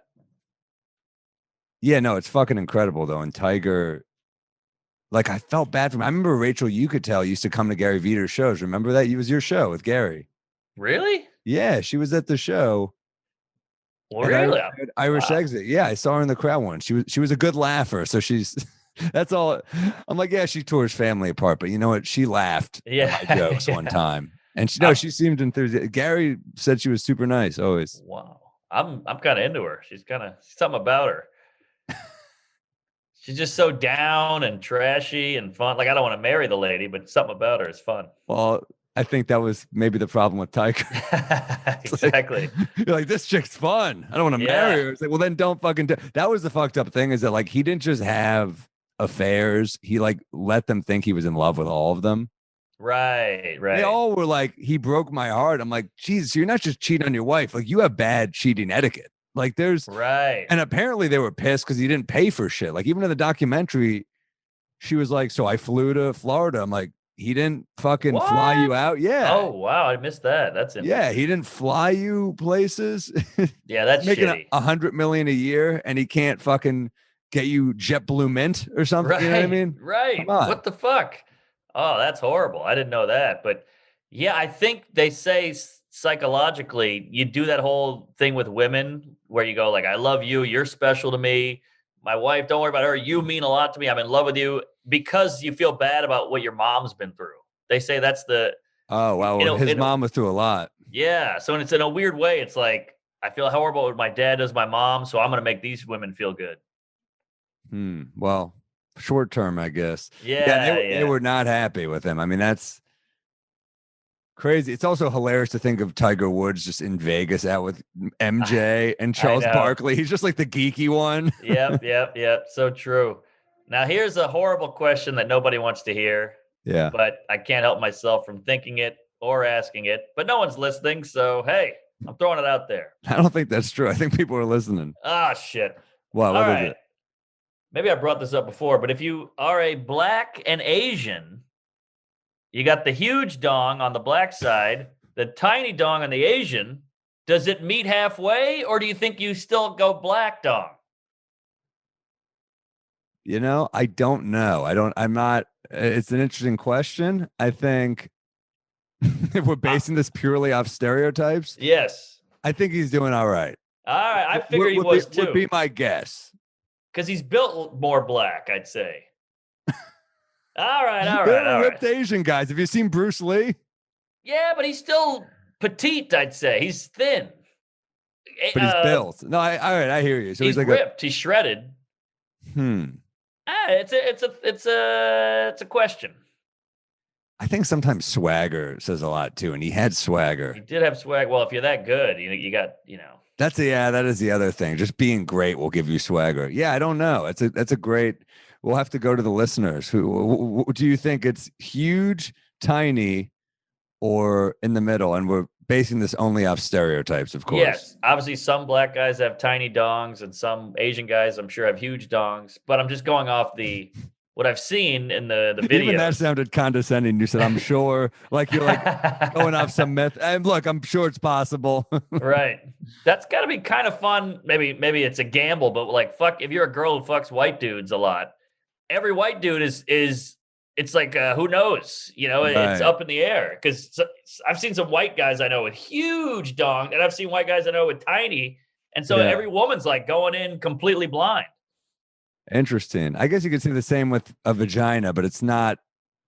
no, it's fucking incredible though. And Tiger, like, I felt bad for him. I remember Rachel, you could tell, used to come to Gary Veter's shows. Remember that? It was your show with Gary. Really? Yeah, she was at the show. Well, At really? Irish Wow. Exit. Yeah, I saw her in the crowd once. She was a good laugher. So she's that's all. I'm like, yeah, she tore his family apart, but you know what? She laughed at Yeah. my jokes one time, and I'm- she seemed enthusiastic. Gary said she was super nice always. Wow. I'm kind of into her. She's kind of something about her. She's just so down and trashy and fun. Like I don't want to marry the lady, but something about her is fun. Well, I think that was maybe the problem with Tiger. Exactly. You're like, this chick's fun. I don't want to marry her. It's like, well, then don't fucking do. That was the fucked up thing, is that like he didn't just have affairs. He like let them think he was in love with all of them. Right. They all were like, he broke my heart. I'm like, Jesus, you're not just cheating on your wife. Like, you have bad cheating etiquette. Like, there's, Right. and apparently they were pissed because he didn't pay for shit. Like, even in the documentary, she was like, so I flew to Florida. I'm like, he didn't fucking fly you What? out. Yeah. Oh wow, I missed that. That's interesting. Yeah. He didn't fly you places. Yeah, that's Making shitty. $100 million a year and he can't fucking get you JetBlue Mint or something. Right. You know what I mean? Right. Come on. What the fuck? Oh, that's horrible. I didn't know that. But yeah, I think they say psychologically, you do that whole thing with women where you go like, I love you, you're special to me. My wife, don't worry about her. You mean a lot to me. I'm in love with you, because you feel bad about what your mom's been through. They say that's the Oh, wow. Well, his mom was through a lot. yeah. So it's in a weird way. It's like I feel horrible when my dad does my mom, so I'm gonna make these women feel good. Well, short term, I guess. Yeah, They were not happy with him. I mean, that's crazy. It's also hilarious to think of Tiger Woods just in Vegas out with MJ and Charles know. Barkley. He's just like the geeky one. Yep. So true. Now here's a horrible question that nobody wants to hear, Yeah. but I can't help myself from thinking it or asking it. But no one's listening, so hey, I'm throwing it out there. I don't think that's true. I think people are listening. Ah, shit. Wow, what All is right. it? Maybe I brought this up before, but if you are a black and Asian, you got the huge dong on the black side, the tiny dong on the Asian. Does it meet halfway, or do you think you still go black dong? You know, I don't know. I'm not, it's an interesting question. I think if we're basing this purely off stereotypes, Yes. I think he's doing all right. All right. I figure he was too. Would be my guess. Because he's built more black, I'd say. All right. They're ripped Asian guys. Have you seen Bruce Lee? Yeah, but he's still petite, I'd say. He's thin. But he's built. No, all right, I hear you. So he's like ripped. He's shredded. It's a question. I think sometimes swagger says a lot too, and he had swagger. He did have swag. Well, if you're that good, you got. That is the other thing. Just being great will give you swagger. Yeah, I don't know. That's a great. We'll have to go to the listeners. Who do you think it's huge, tiny, or in the middle? And we're basing this only off stereotypes, of course. Yes, obviously some black guys have tiny dongs, and some Asian guys, I'm sure, have huge dongs. But I'm just going off what I've seen in the video. Even that sounded condescending. You said, "I'm sure," like you're like going off some myth. And look, I'm sure it's possible. Right. That's got to be kind of fun. Maybe it's a gamble, but like, fuck, if you're a girl who fucks white dudes a lot, every white dude is it's like who knows? It's up in the air. Because I've seen some white guys I know with huge dong, and I've seen white guys I know with tiny, and so every woman's like going in completely blind. Interesting. I guess you could say the same with a vagina, but it's not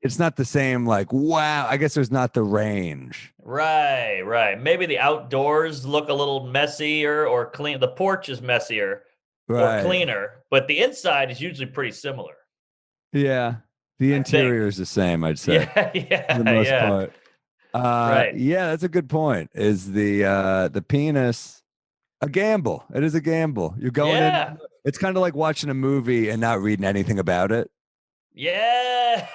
the same. Like, wow. I guess there's not the range. Right. Maybe the outdoors look a little messier or clean. The porch is messier or cleaner, but the inside is usually pretty similar. Yeah. The interior is the same, I'd say. Yeah. For the most part. Right. Yeah, that's a good point. Is the penis a gamble? It is a gamble. You're going in. It's kind of like watching a movie and not reading anything about it. Yeah,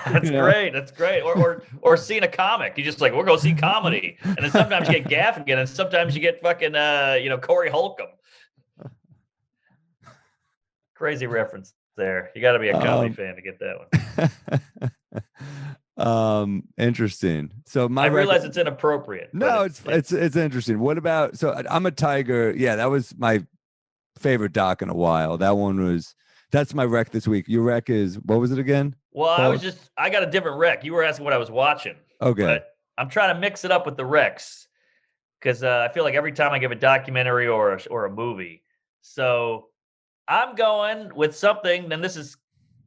that's great. That's great. Or seeing a comic. You just like, we're going to see comedy, and then sometimes you get Gaffigan, and sometimes you get fucking Corey Holcomb. Crazy reference there. You got to be a comedy fan to get that Interesting. So I realize it's inappropriate. No, it's interesting. What about? So I'm a Tiger. Yeah, that was my favorite doc in a while. That's my rec this week. Your rec is what was it again? Well, I got a different rec. You were asking what I was watching. Okay. But I'm trying to mix it up with the recs because I feel like every time I give a documentary or a movie. So I'm going with something, and this is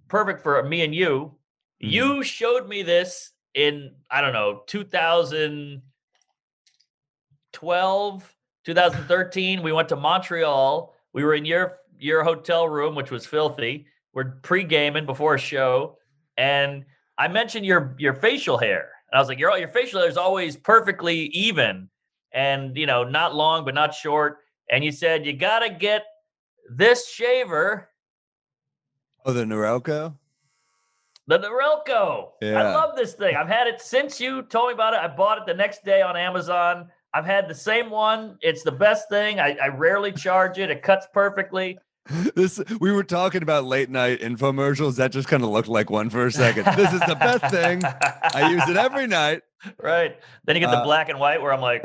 perfect for me and you. Mhm. You showed me this in, I don't know, 2012, 2013. We went to Montreal. We were in your hotel room, which was filthy. We're pre-gaming before a show. And I mentioned your facial hair. And I was like, your facial hair is always perfectly even and, not long, but not short. And you said, you got to get this shaver. Oh, the Norelco? The Norelco. Yeah. I love this thing. I've had it since you told me about it. I bought it the next day on Amazon. I've had the same one. It's the best thing. I rarely charge it. It cuts perfectly. We were talking about late night infomercials. That just kind of looked like one for a second. This is the best thing. I use it every night. Right. Then you get the black and white where I'm like,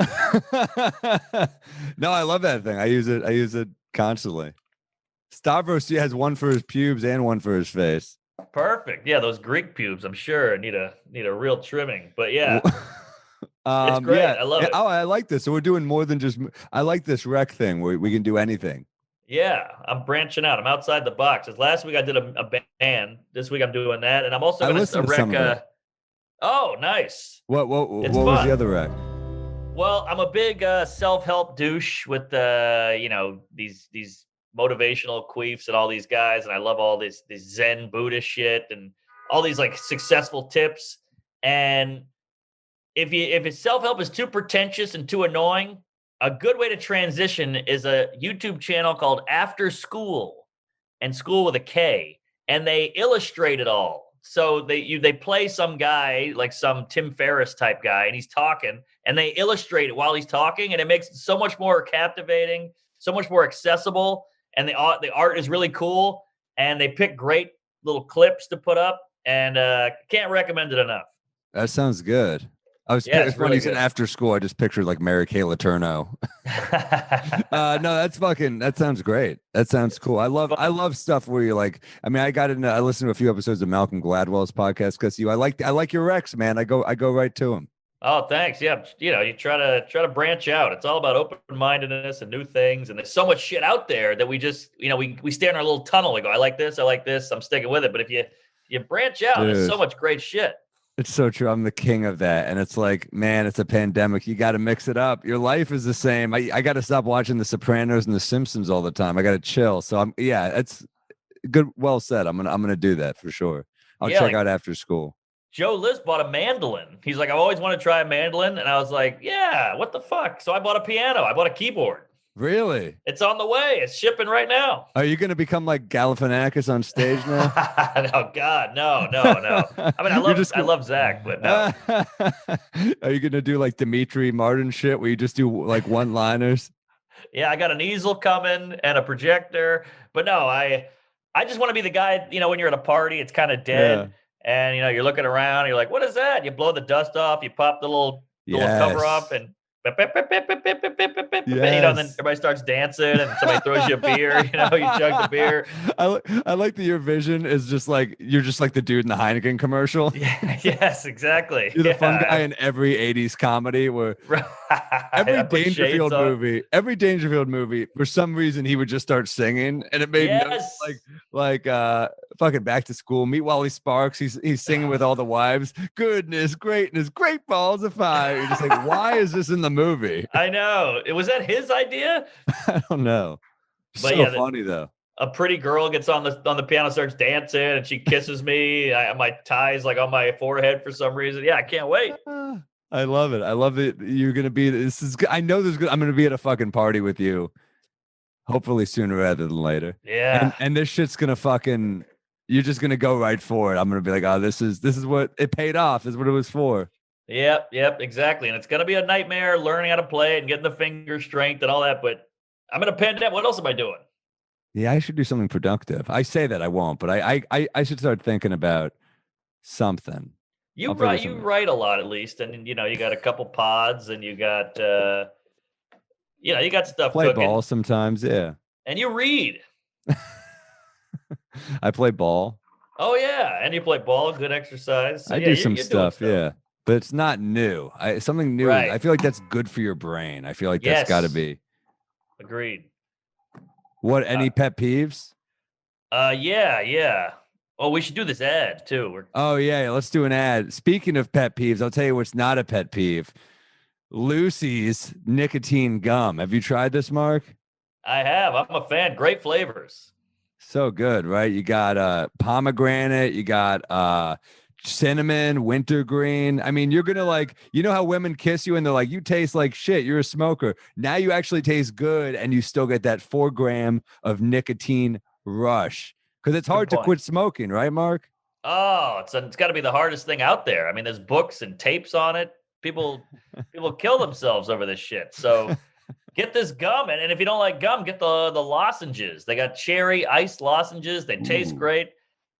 no, I love that thing. I use it constantly. Stavros has one for his pubes and one for his face. Perfect. Yeah, those Greek pubes, I'm sure need a real trimming. But yeah. It's great. Yeah. I love it. Oh, I like this. So we're doing more than just I like this rec thing where we can do anything. Yeah, I'm branching out. I'm outside the box. As last week I did a band. This week I'm doing that, and I'm also going to rec. Oh, nice. What was the other rec? Well, I'm a big self-help douche with these motivational queefs and all these guys, and I love all this Zen Buddhist shit and all these like successful tips. And if it's self-help is too pretentious and too annoying, a good way to transition is a YouTube channel called After School, and school with a K, and they illustrate it all. So they play some guy, like some Tim Ferriss type guy, and he's talking, and they illustrate it while he's talking, and it makes it so much more captivating, so much more accessible, and the art is really cool, and they pick great little clips to put up, and can't recommend it enough. That sounds good. It's really good. After School. I just pictured like Mary Kay Letourneau. No, that sounds great. That sounds cool. I love stuff where you're like, I mean, I listened to a few episodes of Malcolm Gladwell's podcast because I like your Rex, man. I go right to him. Oh, thanks. Yeah. You try to branch out. It's all about open-mindedness and new things. And there's so much shit out there that we just, we stay in our little tunnel. We go, I like this. I'm sticking with it. But if you branch out, there's so much great shit. It's so true. I'm the king of that. And it's like, man, it's a pandemic. You got to mix it up. Your life is the same. I got to stop watching The Sopranos and The Simpsons all the time. I got to chill. So it's good. Well said. I'm going to do that for sure. I'll check out After School. Joe List bought a mandolin. He's like, I've always wanted to try a mandolin. And I was like, yeah, what the fuck? So I bought a piano. I bought a keyboard. Really? It's on the way. It's shipping right now. Are you going to become like Galifianakis on stage now? No, God, no. I mean, I love Zach, but no. Are you going to do like Dimitri Martin shit where you just do like one-liners? Yeah, I got an easel coming and a projector. But no, I just want to be the guy, when you're at a party, it's kind of dead. Yeah. And, you're looking around, you're like, what is that? You blow the dust off, you pop the little cover off, and and then everybody starts dancing and somebody throws you a beer, you chug the beer. I like that your vision is just like you're just like the dude in the Heineken commercial. Yeah, yes, exactly. You're the fun guy in every 80s comedy where every Dangerfield movie, for some reason he would just start singing and it made like fucking Back to School, Meet Wally Sparks. He's singing with all the wives. Goodness, greatness, great balls of fire. You're just like, why is this in the movie? I know. Was that his idea? I don't know. But so funny though. A pretty girl gets on the piano, starts dancing, and she kisses me. My tie's like on my forehead for some reason. Yeah, I can't wait. I love it. I love it. You're gonna be. I know I'm gonna be at a fucking party with you. Hopefully sooner rather than later. Yeah. And this shit's gonna fucking. You're just gonna go right for it. I'm gonna be like, oh, this is what it paid off. This is what it was for. Yep, exactly. And it's going to be a nightmare learning how to play it and getting the finger strength and all that. But I'm in a pandemic. What else am I doing? Yeah, I should do something productive. I say that I won't, but I should start thinking about something. You I'll figure write, you something. write a lot at least, and you got a couple pods, and you got, you got stuff Play cooking, ball sometimes. Yeah. and you read. I play ball. Oh yeah, and you play ball, good exercise. So I yeah, do you're, some you're doing stuff. stuff. Yeah. But it's not new. Something new. Right. I feel like that's good for your brain. I feel like that's got to Yes. be. Agreed. What, any pet peeves? Yeah. Oh, we should do this ad too. Oh, yeah. Let's do an ad. Speaking of pet peeves, I'll tell you what's not a pet peeve. Lucy's nicotine gum. Have you tried this, Mark? I have. I'm a fan. Great flavors. So good, right? You got pomegranate, you got cinnamon, wintergreen. I mean, you're gonna like, you know how women kiss you and they're like, you taste like shit, you're a smoker. Now you actually taste good and you still get that 4 gram of nicotine rush. Because it's hard to point. quit smoking, right, Mark? Oh, it's got to be the hardest thing out there. I mean, there's books and tapes on it. People kill themselves over this shit. So get this gum, and if you don't like gum, get the lozenges. They got cherry ice lozenges. They taste Ooh. great.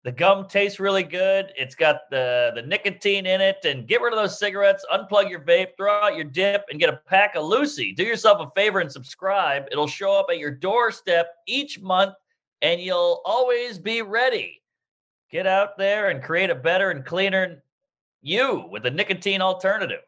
The gum tastes really good. It's got the nicotine in it. And get rid of those cigarettes. Unplug your vape. Throw out your dip, and get a pack of Lucy. Do yourself a favor and subscribe. It'll show up at your doorstep each month, and you'll always be ready. Get out there and create a better and cleaner you with a nicotine alternative.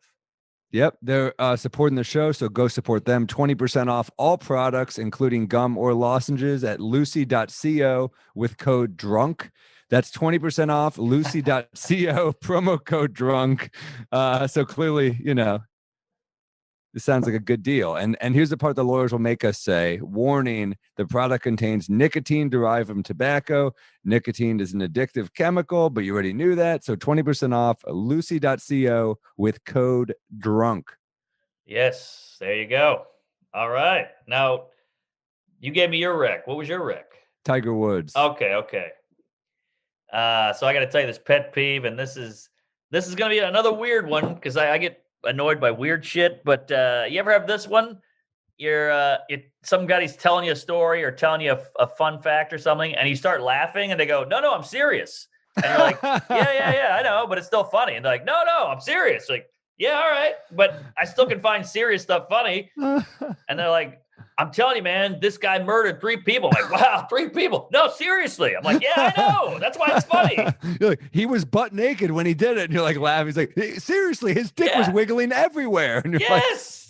Yep, they're supporting the show, so go support them. 20% off all products, including gum or lozenges, at lucy.co with code DRUNK. That's 20% off lucy.co, promo code DRUNK. So clearly, this sounds like a good deal. And here's the part the lawyers will make us say: warning, the product contains nicotine derived from tobacco. Nicotine is an addictive chemical, but you already knew that. So 20% off lucy.co with code DRUNK. Yes, there you go. All right. Now, you gave me your rec. What was your rec? Tiger Woods. Okay. So I got to tell you this pet peeve, and this is going to be another weird one because I get annoyed by weird shit. But you ever have this one? You're somebody's telling you a story or telling you a fun fact or something, and you start laughing, and they go, "No, I'm serious." And you're like, "Yeah, I know, but it's still funny." And they're like, "No, I'm serious." Like, "Yeah, all right, but I still can find serious stuff funny." And they're like, "I'm telling you, man, this guy murdered 3 people." I'm like, "Wow, 3 people? No, seriously." I'm like, "Yeah, I know. That's why it's funny." You're like, he was butt naked when he did it. And you're like laughing. He's like, "Hey, seriously, his dick was wiggling everywhere." And you're yes.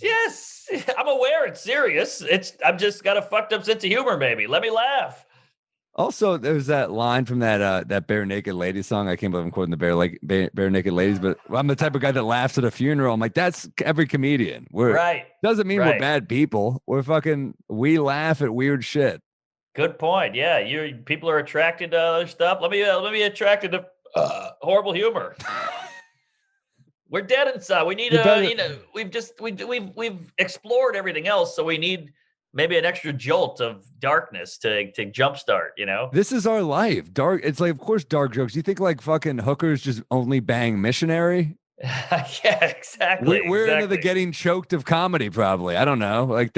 I'm aware it's serious. I'm just got a fucked up sense of humor, maybe. Let me laugh. Also, there's that line from that Bare Naked Ladies song. I can't believe I'm quoting the Bare Naked Ladies, but I'm the type of guy that laughs at a funeral. I'm like, that's every comedian. Right. Doesn't mean we're bad people. We laugh at weird shit. Good point. Yeah, people are attracted to other stuff. Let me be attracted to horrible humor. We're dead inside. We need we've explored everything else, so we need maybe an extra jolt of darkness to jumpstart, This is our life. Dark. It's like, of course, dark jokes. You think like fucking hookers just only bang missionary? Yeah, exactly. We're into the getting choked of comedy, probably. I don't know. Like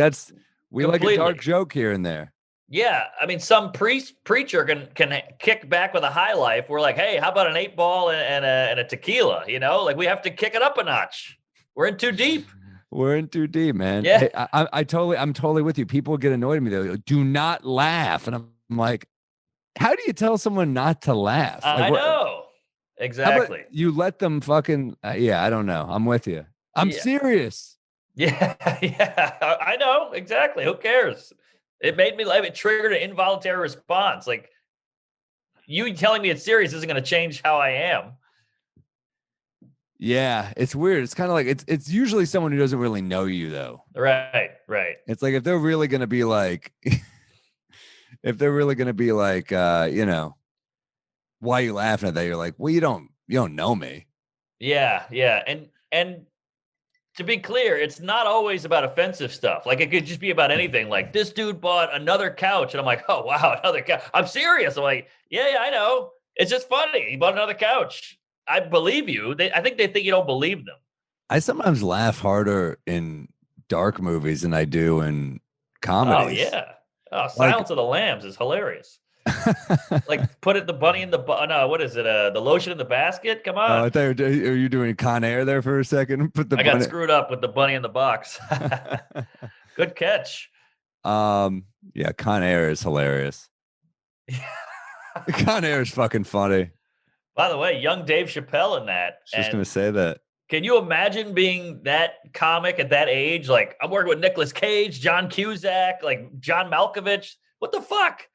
we like a dark joke here and there. Yeah, I mean, some preacher can kick back with a high life. We're like, hey, how about an 8-ball and a tequila? Like we have to kick it up a notch. We're in too deep. We're in too deep, man. Yeah, hey, I'm totally with you. People get annoyed at me. They're like, "Do not laugh," and I'm like, "How do you tell someone not to laugh?" I know exactly. You let them fucking yeah. I don't know. I'm with you. I'm serious. Yeah, I know exactly. Who cares? It made me laugh. It triggered an involuntary response. Like you telling me it's serious isn't going to change how I am. Yeah, it's weird. It's kind of like it's usually someone who doesn't really know you though. Right. It's like if they're really going to be like why are you laughing at that? You're like, well, you don't know me. Yeah. And to be clear, it's not always about offensive stuff. Like it could just be about anything. Like this dude bought another couch, and I'm like, oh wow, another couch. I'm serious. I'm like, yeah, I know. It's just funny. He bought another couch. I believe you. I think they think you don't believe them. I sometimes laugh harder in dark movies than I do in comedies. Oh yeah. Oh, Silence of the Lambs is hilarious. Like put it the bunny in the no, what is it? The lotion in the basket? Come Oh, on. I thought are you doing Con Air there for a second? Put the I got bunny. screwed up with the bunny in the box. Good catch. Yeah, Con Air is hilarious. Con Air is fucking funny. By the way, young Dave Chappelle in that. I was just gonna say that. Can you imagine being that comic at that age? Like, I'm working with Nicolas Cage, John Cusack, like John Malkovich. What the fuck?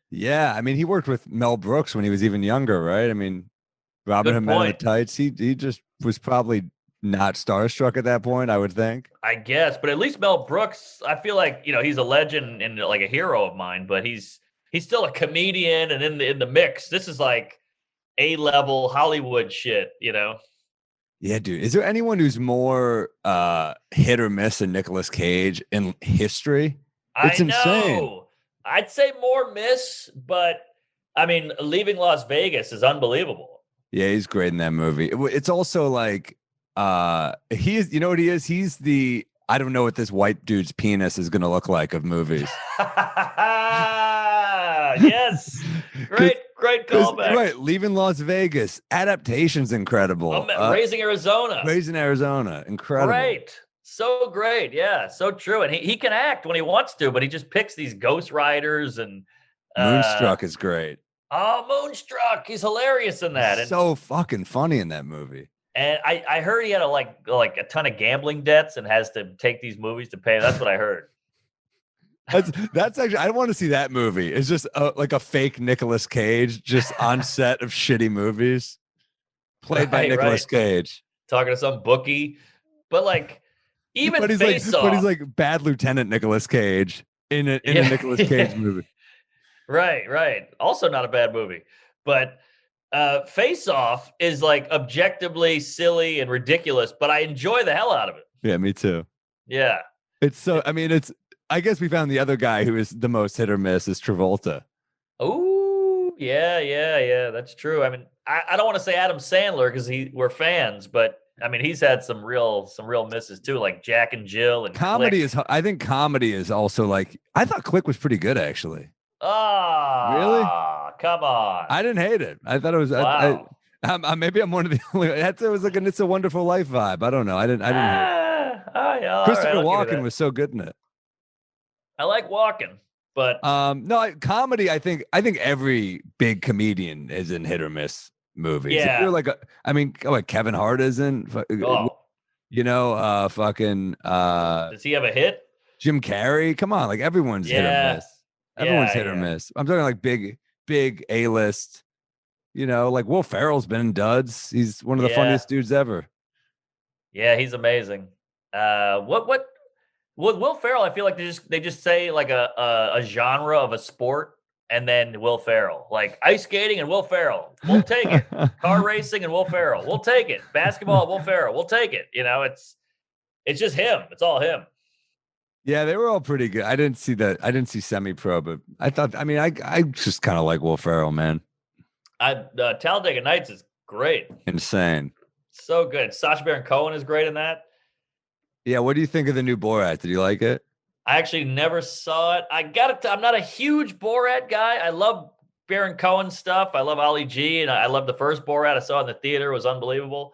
Yeah, I mean, he worked with Mel Brooks when he was even younger, right? I mean, Robin Hood Men in the Tights. He just was probably not starstruck at that point, I would think. I guess, but at least Mel Brooks, I feel like, you know, he's a legend and like a hero of mine, but he's still a comedian and in the mix. This is like A-level Hollywood shit, you know? Yeah, dude. Is there anyone who's more hit or miss than Nicolas Cage in history? It's insane. I'd say more miss, but I mean, Leaving Las Vegas is unbelievable. Yeah, he's great in that movie. It's also like he is, you know what he is? He's the I don't know what this white dude's penis is gonna look like of movies. Yes. Great callback. Right, Leaving Las Vegas. Adaptation's incredible. Raising Arizona. Incredible. Great. So great. Yeah, so true. And he can act when he wants to, but he just picks these ghost riders and Moonstruck is great. Oh, Moonstruck. He's hilarious in that. And so fucking funny in that movie. And I heard he had like a ton of gambling debts and has to take these movies to pay. That's what I heard. That's actually, I don't want to see that movie. It's just like a fake Nicolas Cage just on set of shitty movies played by Nicolas Cage. Talking to some bookie. But like, even Face Off. But he's like bad Lieutenant Nicolas Cage in a Nicolas Cage movie. Right. Also not a bad movie. But Face Off is like objectively silly and ridiculous, but I enjoy the hell out of it. Yeah, me too. Yeah. I guess we found the other guy who is the most hit or miss is Travolta. Oh, yeah. That's true. I mean, I don't want to say Adam Sandler because we're fans, but I mean, he's had some real misses too, like Jack and Jill and comedy Click. I think comedy is also like, I thought Click was pretty good actually. Really? Come on. I didn't hate it. I thought it was. Wow. Maybe I'm one of the only. It was like an "It's a Wonderful Life" vibe. I don't know. I didn't hate it. Yeah, Christopher Walken was so good in it. I like Walken, but comedy. I think every big comedian is in hit or miss movies. Yeah. If you're like Kevin Hart isn't. You know, fucking. Does he have a hit? Jim Carrey. Come on, like everyone's hit or miss. Everyone's hit or miss. I'm talking like big A-list. You know, like Will Ferrell's been in duds. He's one of the funniest dudes ever. Yeah, he's amazing. What Will Ferrell? I feel like they just say like a genre of a sport, and then Will Ferrell, like ice skating and Will Ferrell. We'll take it. Car racing and Will Ferrell. We'll take it. Basketball, Will Ferrell. We'll take it. You know, it's just him. It's all him. Yeah, they were all pretty good. I didn't see that. I didn't see Semi-Pro, but I thought. I mean, I just kind of like Will Ferrell, man. Talladega Nights is great. Insane. So good. Sacha Baron Cohen is great in that. Yeah. What do you think of the new Borat? Did you like it? I actually never saw it. I'm not a huge Borat guy. I love Baron Cohen stuff. I love Ali G, and I love the first Borat I saw in the theater. It was unbelievable.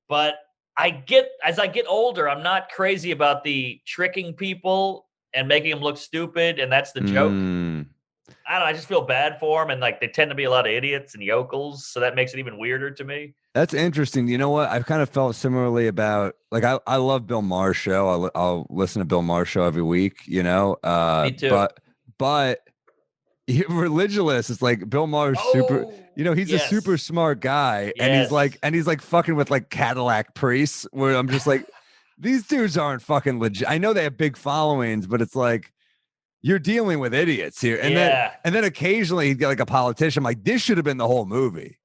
But as I get older, I'm not crazy about the tricking people and making them look stupid, and that's the joke. I don't know. I just feel bad for them, and like they tend to be a lot of idiots and yokels, so that makes it even weirder to me. That's interesting. You know what? I've kind of felt similarly about like I love Bill Maher's show. I'll listen to Bill Maher's show every week. You know, me too. But Religulous is like Bill Maher's super. You know, he's a super smart guy, and he's like fucking with like Cadillac priests. Where I'm just like, these dudes aren't fucking legit. I know they have big followings, but it's like you're dealing with idiots here. And then occasionally he'd get like a politician. I'm like, this should have been the whole movie.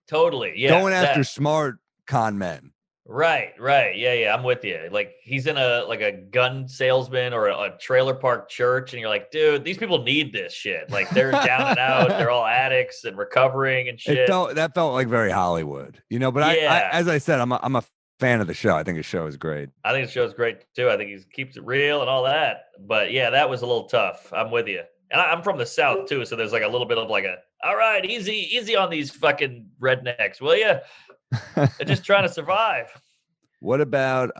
Totally. Yeah. Going after smart con men. Right. Yeah. I'm with you. Like he's in a gun salesman or a trailer park church, and you're like, dude, these people need this shit. Like they're down and out. They're all addicts and recovering and shit. That felt like very Hollywood, you know. But I as I said, I'm a fan of the show. I think his show is great. I think the show's great too. I think he keeps it real and all that. But yeah, that was a little tough. I'm with you. And I'm from the South too, so there's like a little bit of like all right, easy on these fucking rednecks, will you? They're just trying to survive. What about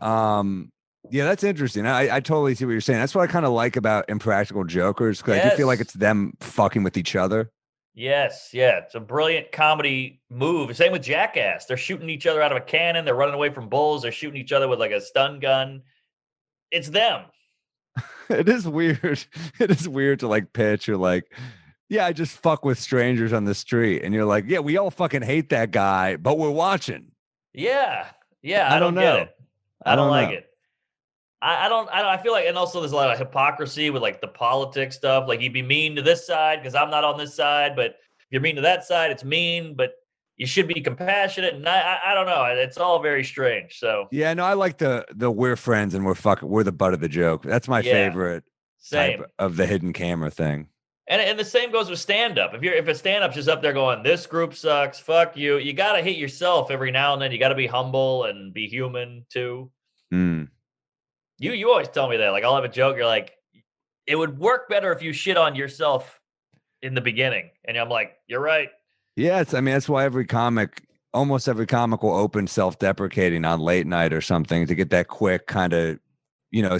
yeah, that's interesting. I totally see what you're saying. That's what I kind of like about Impractical Jokers, because I do feel like it's them fucking with each other. Yes, yeah. It's a brilliant comedy move. Same with Jackass. They're shooting each other out of a cannon, they're running away from bulls, they're shooting each other with like a stun gun. It's them. It is weird. It is weird to like pitch or like, yeah, I just fuck with strangers on the street. And you're like, yeah, we all fucking hate that guy, but we're watching. Yeah. Yeah. I I don't don't get know. it. I don't like know. it. I feel like, and also there's a lot of hypocrisy with like the politics stuff. Like, you'd be mean to this side because I'm not on this side, but if you're mean to that side, it's mean, but you should be compassionate. And I don't know. It's all very strange. So Yeah, no, I like the we're friends and we're the butt of the joke. That's my yeah, favorite same. type of the hidden camera thing. And the same goes with stand up. If a stand up's just up there going, this group sucks, fuck you, you got to hit yourself every now and then. You got to be humble and be human too. Mm. You always tell me that. Like, I'll have a joke. You're like, it would work better if you shit on yourself in the beginning. And I'm like, you're right. Yeah, I mean, that's why almost every comic will open self-deprecating on late night or something to get that quick kind of,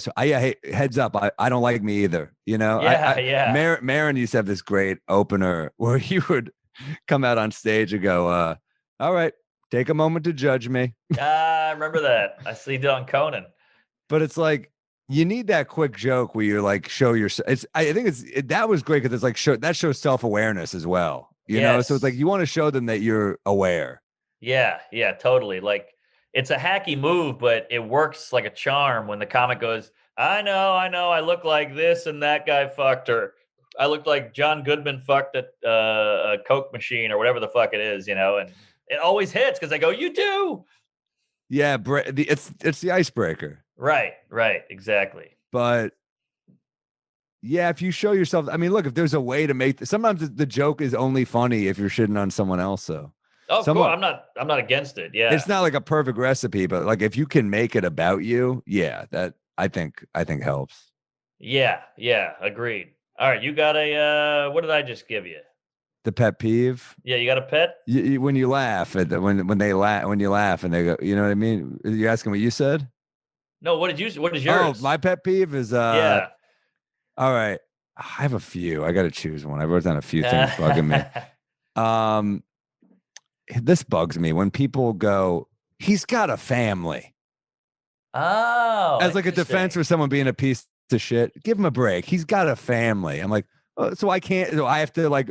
so hey, heads up, I don't like me either. Yeah. Marin used to have this great opener where he would come out on stage and go, all right, take a moment to judge me. I remember that. I see it on Conan. But it's like, you need that quick joke where you're like, show yourself. I think that was great because it's like, that shows self-awareness as well. So it's like, you want to show them that you're aware. Yeah, totally. Like, it's a hacky move, but it works like a charm when the comic goes, I know, I look like this and that guy fucked her. I look like John Goodman fucked a Coke machine or whatever the fuck it is, and it always hits because I go, you do. Yeah, it's the icebreaker. Right, exactly. But yeah, if you show yourself, I mean, look, if there's a way to sometimes the joke is only funny if you're shitting on someone else. So, cool. I'm not against it. Yeah, it's not like a perfect recipe, but like if you can make it about you, yeah, that I think helps. Yeah, agreed. All right, you got what did I just give you? The pet peeve. Yeah, you got a pet? When you laugh when you laugh and they go, you know what I mean? Are you asking what you said? No, what is yours? Oh, my pet peeve is yeah. All right. I have a few. I got to choose one. I wrote down a few things bugging me. This bugs me when people go, he's got a family. Oh, as like a defense for someone being a piece of shit. Give him a break. He's got a family. I'm like, oh, so I can't. So I have to like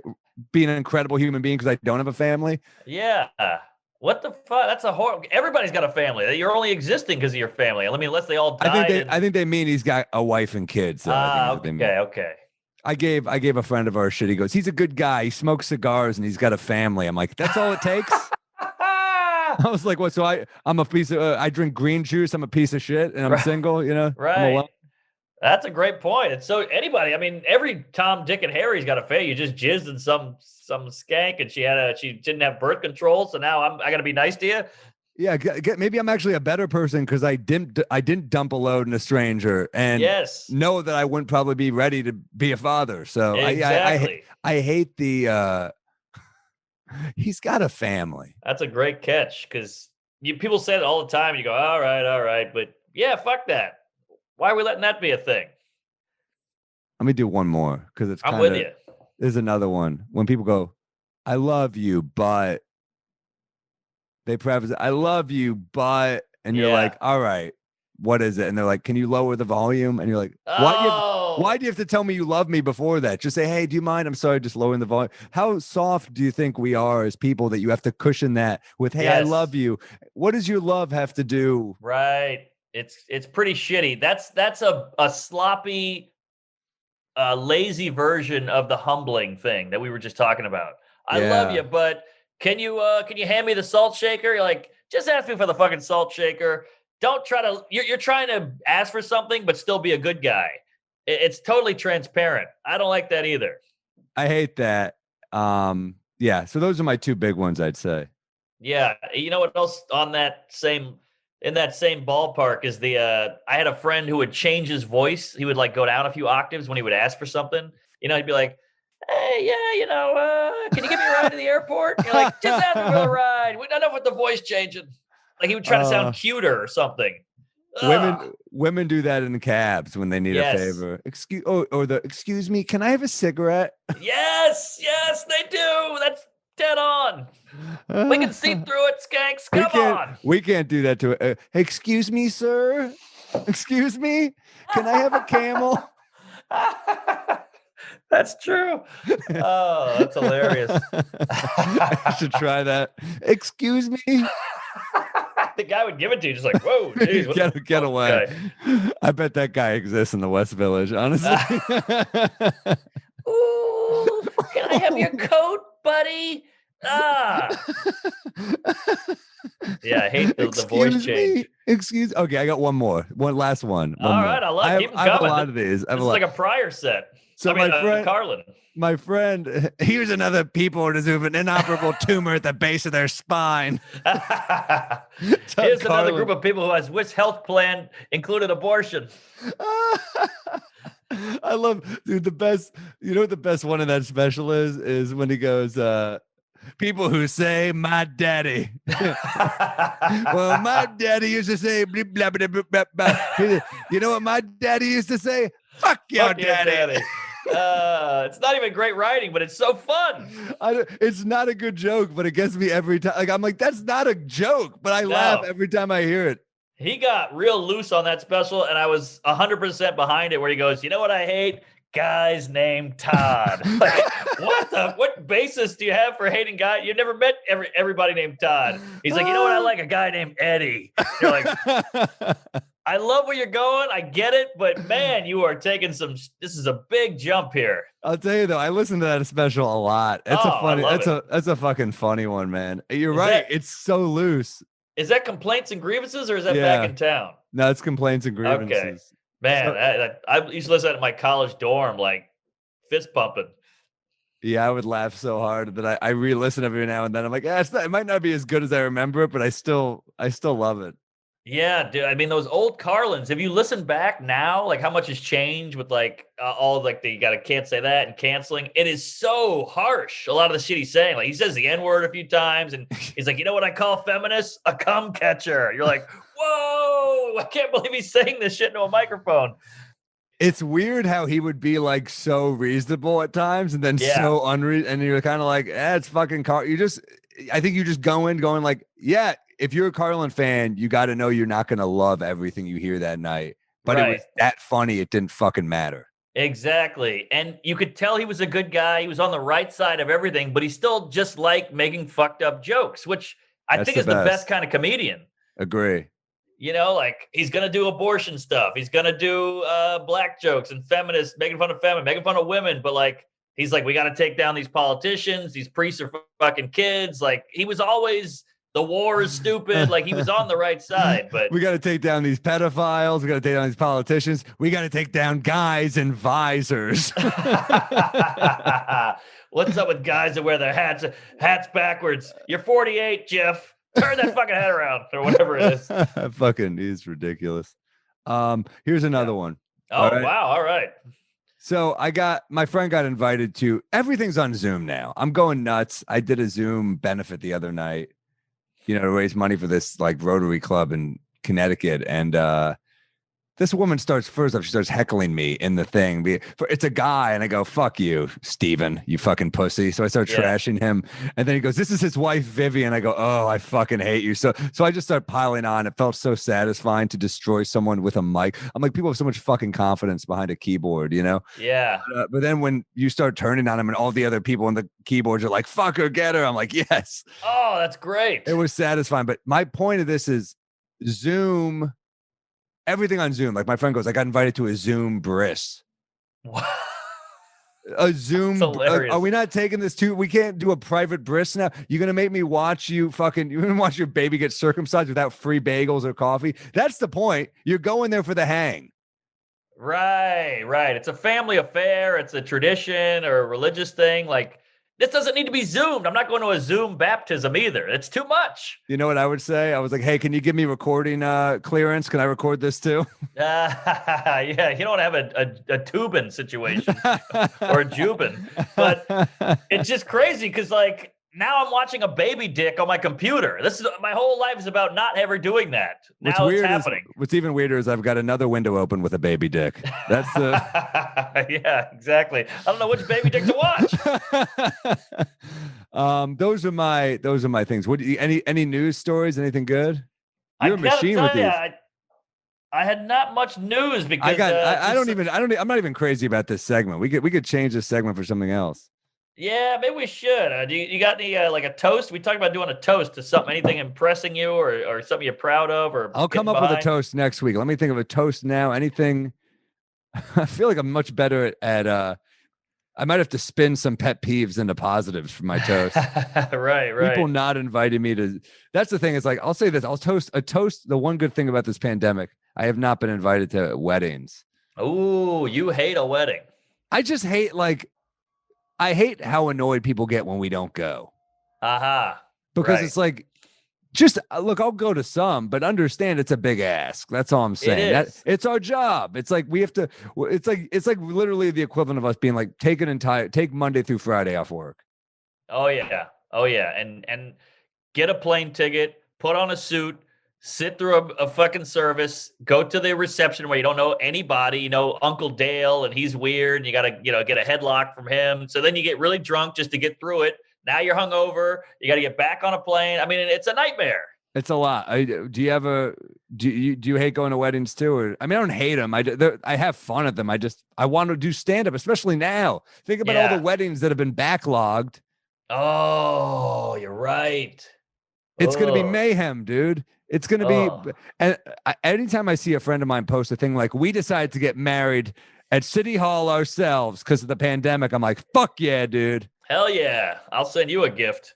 be an incredible human being because I don't have a family. Yeah. What the fuck? That's a horrible. Everybody's got a family. You're only existing because of your family. I mean, unless they all died. I think they mean he's got a wife and kids. Okay. I gave a friend of ours shit. He goes, he's a good guy. He smokes cigars and he's got a family. I'm like, that's all it takes. I was like, what? So I'm a piece of. I drink green juice. I'm a piece of shit, and I'm single. Right. That's a great point. And so anybody, I mean, every Tom, Dick, and Harry's got a family. You just jizzed in some skank, and she didn't have birth control. So now I got to be nice to you. Yeah, maybe I'm actually a better person because I didn't dump a load in a stranger and know that I wouldn't probably be ready to be a father. So exactly. I hate the he's got a family. That's a great catch because people say it all the time. And you go, all right, but yeah, fuck that. Why are we letting that be a thing? Let me do one more because I'm with you. There's another one when people go, I love you, but they preface it, I love you, but, and you're like, all right, what is it? And they're like, can you lower the volume? And you're like, why do you have to tell me you love me before that? Just say, hey, do you mind? I'm sorry, just lowering the volume. How soft do you think we are as people that you have to cushion that with, hey, I love you? What does your love have to do? Right. It's pretty shitty. That's a sloppy, lazy version of the humbling thing that we were just talking about. I love you, but can you hand me the salt shaker? You're like, just ask me for the fucking salt shaker. Don't try to. You're trying to ask for something, but still be a good guy. It's totally transparent. I don't like that either. I hate that. Yeah. So those are my two big ones, I'd say. Yeah. You know what else in that same ballpark is I had a friend who would change his voice. He would like go down a few octaves when he would ask for something. he'd be like, hey, yeah, can you give me a ride to the airport? And you're like, just ask me for the ride. We don't know what the voice changing. Like he would try to sound cuter or something. Women do that in cabs when they need a favor. Excuse me, can I have a cigarette? Yes, they do. That's dead on. We can see through it, skanks. Come on. We can't do that to it. Excuse me, sir. Excuse me. Can I have a camel? That's true. Oh, that's hilarious. I should try that. Excuse me. The guy would give it to you, just like, whoa, geez, get away. Guy? I bet that guy exists in the West Village, honestly. Ooh, can I have your coat, buddy? Yeah, I hate the voice change. Okay, I got one last one. All right, I keep them coming. I have a lot of these. This is like a prior set. So my friend, here's another people who have an inoperable tumor at the base of their spine. Here's another group of people who has which health plan included abortion. I love, dude, the best, what the best one in that special is when he goes, people who say my daddy. Well, my daddy used to say blah, blah, blah, blah, blah, blah. You know what my daddy used to say? Fuck your daddy. It's not even great writing, but it's so fun. It's not a good joke, but it gets me every time. Like I'm like, that's not a joke, but I laugh every time I hear it. He got real loose on that special, and I was 100% behind it. Where he goes, you know what I hate? Guys named Todd. Like, what basis do you have for hating guy? You've never met everybody named Todd. He's like, you know what I like? A guy named Eddie. You're like, I love where you're going. I get it, but man, you are taking this is a big jump here. I'll tell you though, I listen to that special a lot. That's a fucking funny one, man. You're right. It's so loose. Is that Complaints and Grievances or is that Back in Town? No, it's Complaints and Grievances. Okay. Man, I used to listen to that in my college dorm, like fist pumping. Yeah, I would laugh so hard that I re-listen every now and then. I'm like, it might not be as good as I remember it, but I still love it. Yeah, dude. I mean, those old Carlins, if you listen back now, like how much has changed with like all like can't say that and canceling. It is so harsh. A lot of the shit he's saying, like he says the N-word a few times and he's like, you know what I call feminists? A cum catcher. You're like, whoa, I can't believe he's saying this shit into a microphone. It's weird how he would be like so reasonable at times and then so unreasonable. And you're kind of like, it's fucking Carl. I think you just going like, yeah. If you're a Carlin fan, you got to know you're not going to love everything you hear that night. But It was that funny, it didn't fucking matter. Exactly. And you could tell he was a good guy. He was on the right side of everything, but he still just liked making fucked up jokes, which I think is the best kind of comedian. Agree. Like he's going to do abortion stuff. He's going to do black jokes and feminists, making fun of women. But like, he's like, we got to take down these politicians. These priests are fucking kids. Like he was always... The war is stupid. Like he was on the right side, but we got to take down these pedophiles. We got to take down these politicians. We got to take down guys in visors. What's up with guys that wear their hats backwards? You're 48, Jeff. Turn that fucking head around or whatever it is. Fucking is ridiculous. Here's another one. Oh, wow. All right. So my friend got invited to, everything's on Zoom now. I'm going nuts. I did a Zoom benefit the other night, to raise money for this like Rotary Club in Connecticut. And this woman starts heckling me in the thing. It's a guy. And I go, fuck you, Steven, you fucking pussy. So I start trashing him. And then he goes, this is his wife, Vivian. I go, oh, I fucking hate you. So I just start piling on. It felt so satisfying to destroy someone with a mic. I'm like, people have so much fucking confidence behind a keyboard, Yeah. But then when you start turning on him and all the other people on the keyboards are like, fuck her, get her. I'm like, yes. Oh, that's great. It was satisfying. But my point of this is Zoom. Everything on Zoom. Like my friend goes, I got invited to a Zoom bris. What? A Zoom. Are we not taking this too? We can't do a private bris now. You're going to make me watch you're going to watch your baby get circumcised without free bagels or coffee. That's the point. You're going there for the hang. Right. It's a family affair. It's a tradition or a religious thing. Like This doesn't need to be Zoomed. I'm not going to a Zoom baptism either. It's too much. You know what I would say? I was like, hey, can you give me recording clearance? Can I record this too? Yeah, you don't have a tubin situation or a Jubin, but it's just crazy because like now I'm watching a baby dick on my computer. This is my whole life is about not ever doing that. Now it's happening. What's even weirder is I've got another window open with a baby dick. That's the yeah, exactly. I don't know which baby dick to watch. Those are my things. What any news stories? Anything good? You're a machine with these. I had not much news because I'm not even crazy about this segment. We could change this segment for something else. Yeah, maybe we should. You got any like a toast? We talked about doing a toast to something, anything impressing you or something you're proud of, or I'll come up with a toast next week. Let me think of a toast now. Anything. I feel like I'm much better at I might have to spin some pet peeves into positives for my toast. Right. People not inviting me to. That's the thing. Is like I'll say this. I'll toast. The one good thing about this pandemic, I have not been invited to weddings. Oh, you hate a wedding. I just hate I hate how annoyed people get when we don't go. Because it's like, just look, I'll go to some, but understand it's a big ask. That's all I'm saying. It's our job. It's like we have to. It's like literally the equivalent of us being like take Monday through Friday off work. Oh yeah, and get a plane ticket, put on a suit, sit through a fucking service, go to the reception where you don't know anybody, you know Uncle Dale, and he's weird, and you gotta get a headlock from him. So then you get really drunk just to get through it. Now you're hungover. You got to get back on a plane. I mean, it's a nightmare. It's a lot. Do you hate going to weddings too? Or I mean, I don't hate them. I have fun at them. I want to do stand up, especially now. Think about all the weddings that have been backlogged. Oh, you're right. It's going to be mayhem, dude. It's going to be. And anytime I see a friend of mine post a thing like, we decided to get married at City Hall ourselves because of the pandemic, I'm like, fuck yeah, dude. Hell yeah. I'll send you a gift.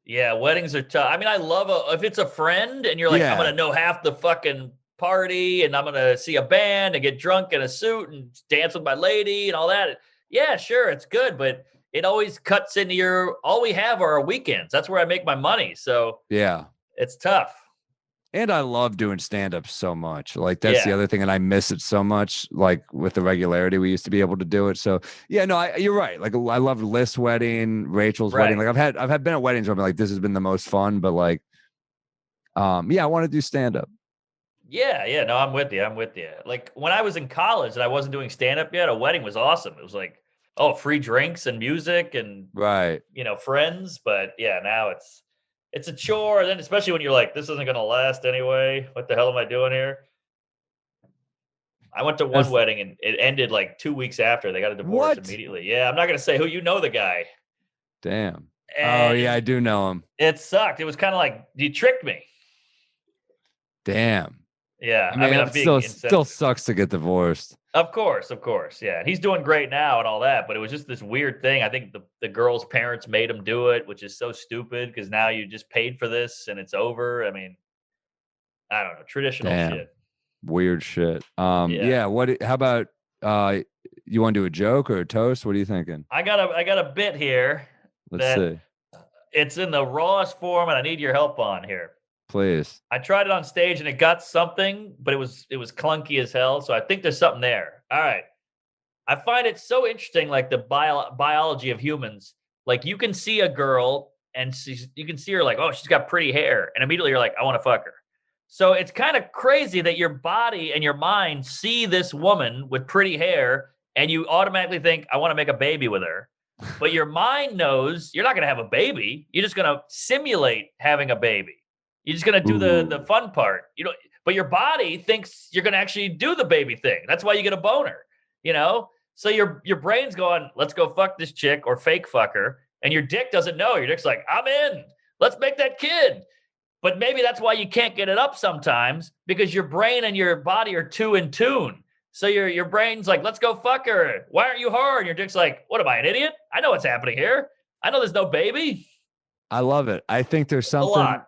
Yeah, weddings are tough. I mean, I love if it's a friend and you're like, I'm going to know half the fucking party and I'm going to see a band and get drunk in a suit and dance with my lady and all that. Yeah, sure. It's good. But it always cuts into all we have are our weekends. That's where I make my money. So yeah, it's tough. And I love doing stand-up so much. Like that's the other thing, and I miss it so much. Like with the regularity we used to be able to do it. So yeah, no, you're right. Like I love List's wedding, Rachel's wedding. Like I've been at weddings where I'm like, this has been the most fun. But like, I want to do stand-up. Yeah, no, I'm with you. Like when I was in college and I wasn't doing stand-up yet, a wedding was awesome. It was like, free drinks and music and friends. But yeah, now it's a chore. And then especially when you're like, this isn't going to last anyway. What the hell am I doing here? I went to one wedding and it ended like 2 weeks after. They got a divorce immediately. Yeah, I'm not going to say who. You know the guy. Damn. And I do know him. It sucked. It was kind of like, you tricked me. Damn. Yeah. I mean it still sucks to get divorced. Of course. Yeah. He's doing great now and all that, but it was just this weird thing. I think the girl's parents made him do it, which is so stupid because now you just paid for this and it's over. I mean, I don't know. Traditional shit. Weird shit. How about you want to do a joke or a toast? What are you thinking? I got a bit here. Let's see. It's in the rawest form and I need your help on here. Please. I tried it on stage and it got something, but it was clunky as hell. So I think there's something there. All right. I find it so interesting, like the biology of humans. Like you can see a girl and you can see her like, oh, she's got pretty hair. And immediately you're like, I want to fuck her. So it's kind of crazy that your body and your mind see this woman with pretty hair and you automatically think, I want to make a baby with her. But your mind knows you're not going to have a baby. You're just going to simulate having a baby. You're just going to do the fun part, but your body thinks you're going to actually do the baby thing. That's why you get a boner, So your brain's going, let's go fuck this chick or fake fuck her. And your dick doesn't know. Your dick's like, I'm in. Let's make that kid. But maybe that's why you can't get it up sometimes because your brain and your body are too in tune. So your brain's like, let's go fuck her. Why aren't you hard? And your dick's like, what am I, an idiot? I know what's happening here. I know there's no baby. I love it. I think there's something.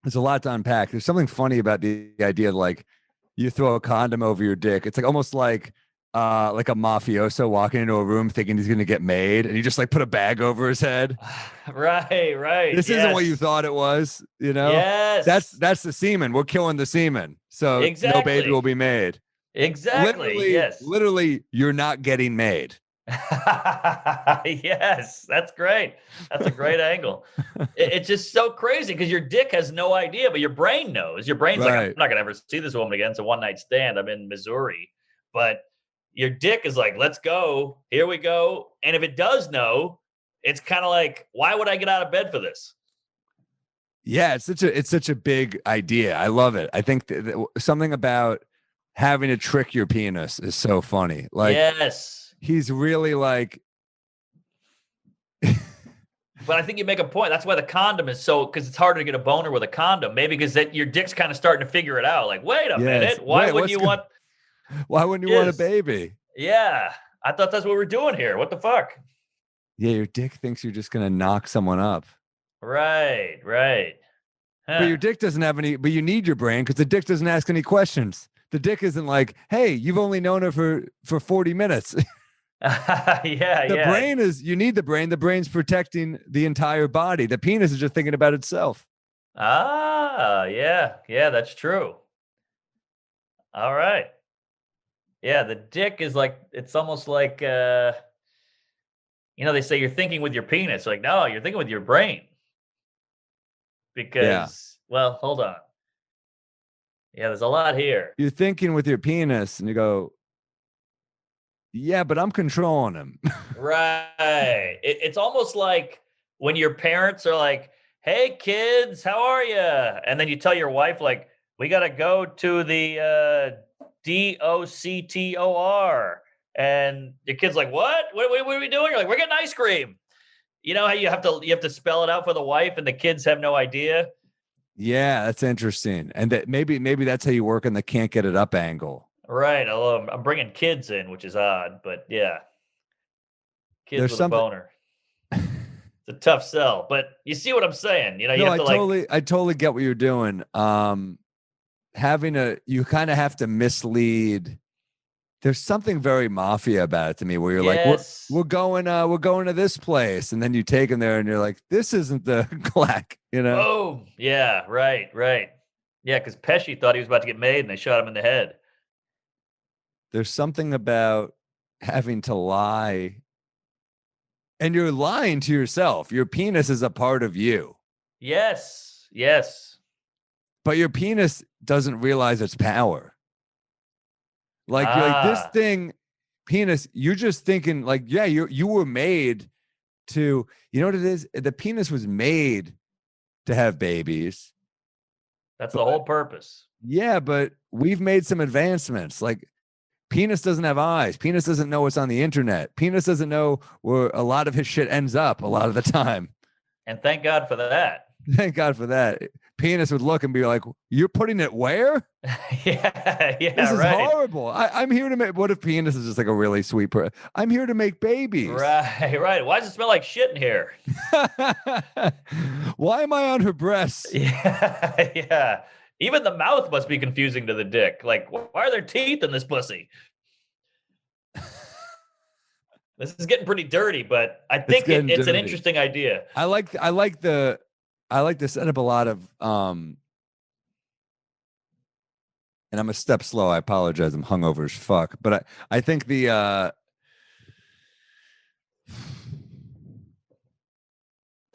There's a lot to unpack. There's something funny about the idea of like you throw a condom over your dick. It's like almost like like a mafioso walking into a room thinking he's gonna get made, and he just like put a bag over his head. Right. This isn't what you thought it was, you know? Yes. That's the semen. We're killing the semen. So no baby will Exactly. be made. Exactly. Yes. Literally, you're not getting made. Yes, that's great. That's a great angle. It's just so crazy because your dick has no idea, but your brain knows. Your brain's like, I'm Right. not gonna ever see this woman again. It's a one night stand. I'm in Missouri, but your dick is like, let's go. Here we go. And if it does know, it's kind of like, why would I get out of bed for this? Yeah, it's such a big idea. I love it. I think something about having to trick your penis is so funny. Like Yes. he's really like But I think you make a point. That's why the condom is so, because it's harder to get a boner with a condom. Maybe because that your dick's kind of starting to figure it out. Like, wait a minute, why wouldn't you want? Why wouldn't you want a baby? Yeah, I thought that's what we're doing here. What the fuck? Yeah, your dick thinks you're just gonna knock someone up. Right. Huh. But your dick doesn't have any, but you need your brain because the dick doesn't ask any questions. The dick isn't like, hey, you've only known her for 40 minutes. The brain is, you need the brain. The brain's protecting the entire body. The penis is just thinking about itself. Yeah, that's true. All right. Yeah, the dick is like, it's almost like, they say you're thinking with your penis. Like, no, you're thinking with your brain. Because, well, hold on. Yeah, there's a lot here. You're thinking with your penis and you go, yeah, but I'm controlling him. Right. It's almost like when your parents are like, hey, kids, how are you? And then you tell your wife, like, we got to go to the DOCTOR. And your kid's like, what? What are we doing? You're like, we're getting ice cream. You know how you have to spell it out for the wife and the kids have no idea? Yeah, that's interesting. And that maybe that's how you work on the can't get it up angle. Right. I'm bringing kids in, which is odd, but yeah. Kids with a boner. It's a tough sell, but you see what I'm saying? You know, I totally get what you're doing. You kind of have to mislead. There's something very mafia about it to me where you're like, we're going to this place. And then you take them there and you're like, this isn't the clack, you know? Oh, yeah. Right. Yeah. Cause Pesci thought he was about to get made and they shot him in the head. There's something about having to lie. And you're lying to yourself. Your penis is a part of you. Yes. But your penis doesn't realize its power. Like you're like this thing, penis, you're just thinking like, yeah, you were made to, you know what it is? The penis was made to have babies. That's the whole purpose. Yeah, but we've made some advancements. Like penis doesn't have eyes. Penis doesn't know what's on the internet. Penis doesn't know where a lot of his shit ends up a lot of the time. And thank God for that. Thank God for that. Penis would look and be like, you're putting it where? Yeah, this is horrible. I'm here to make, what if penis is just like a really sweet person? I'm here to make babies. Right. Why does it smell like shit in here? Why am I on her breasts? Yeah. Even the mouth must be confusing to the dick. Like, why are there teeth in this pussy? This is getting pretty dirty, but I think it's an interesting idea. I like the setup a lot of and I'm a step slow. I apologize. I'm hungover as fuck. But I think the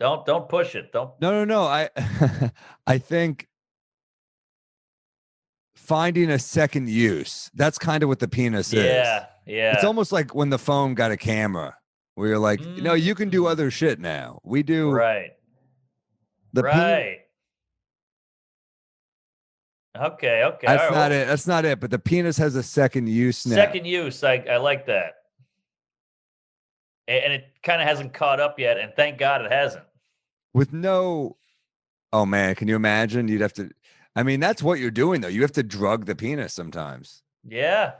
don't push it. Don't. No. I think finding a second use. That's kind of what the penis is. Yeah. It's almost like when the phone got a camera where you're like, no, you can do other shit now. We do. Right. Right. Okay. That's not it. But the penis has a second use now. Second use. I like that. And it kind of hasn't caught up yet. And thank God it hasn't. With no, oh man, can you imagine? You'd have to, I mean, that's what you're doing though. You have to drug the penis sometimes. Yeah,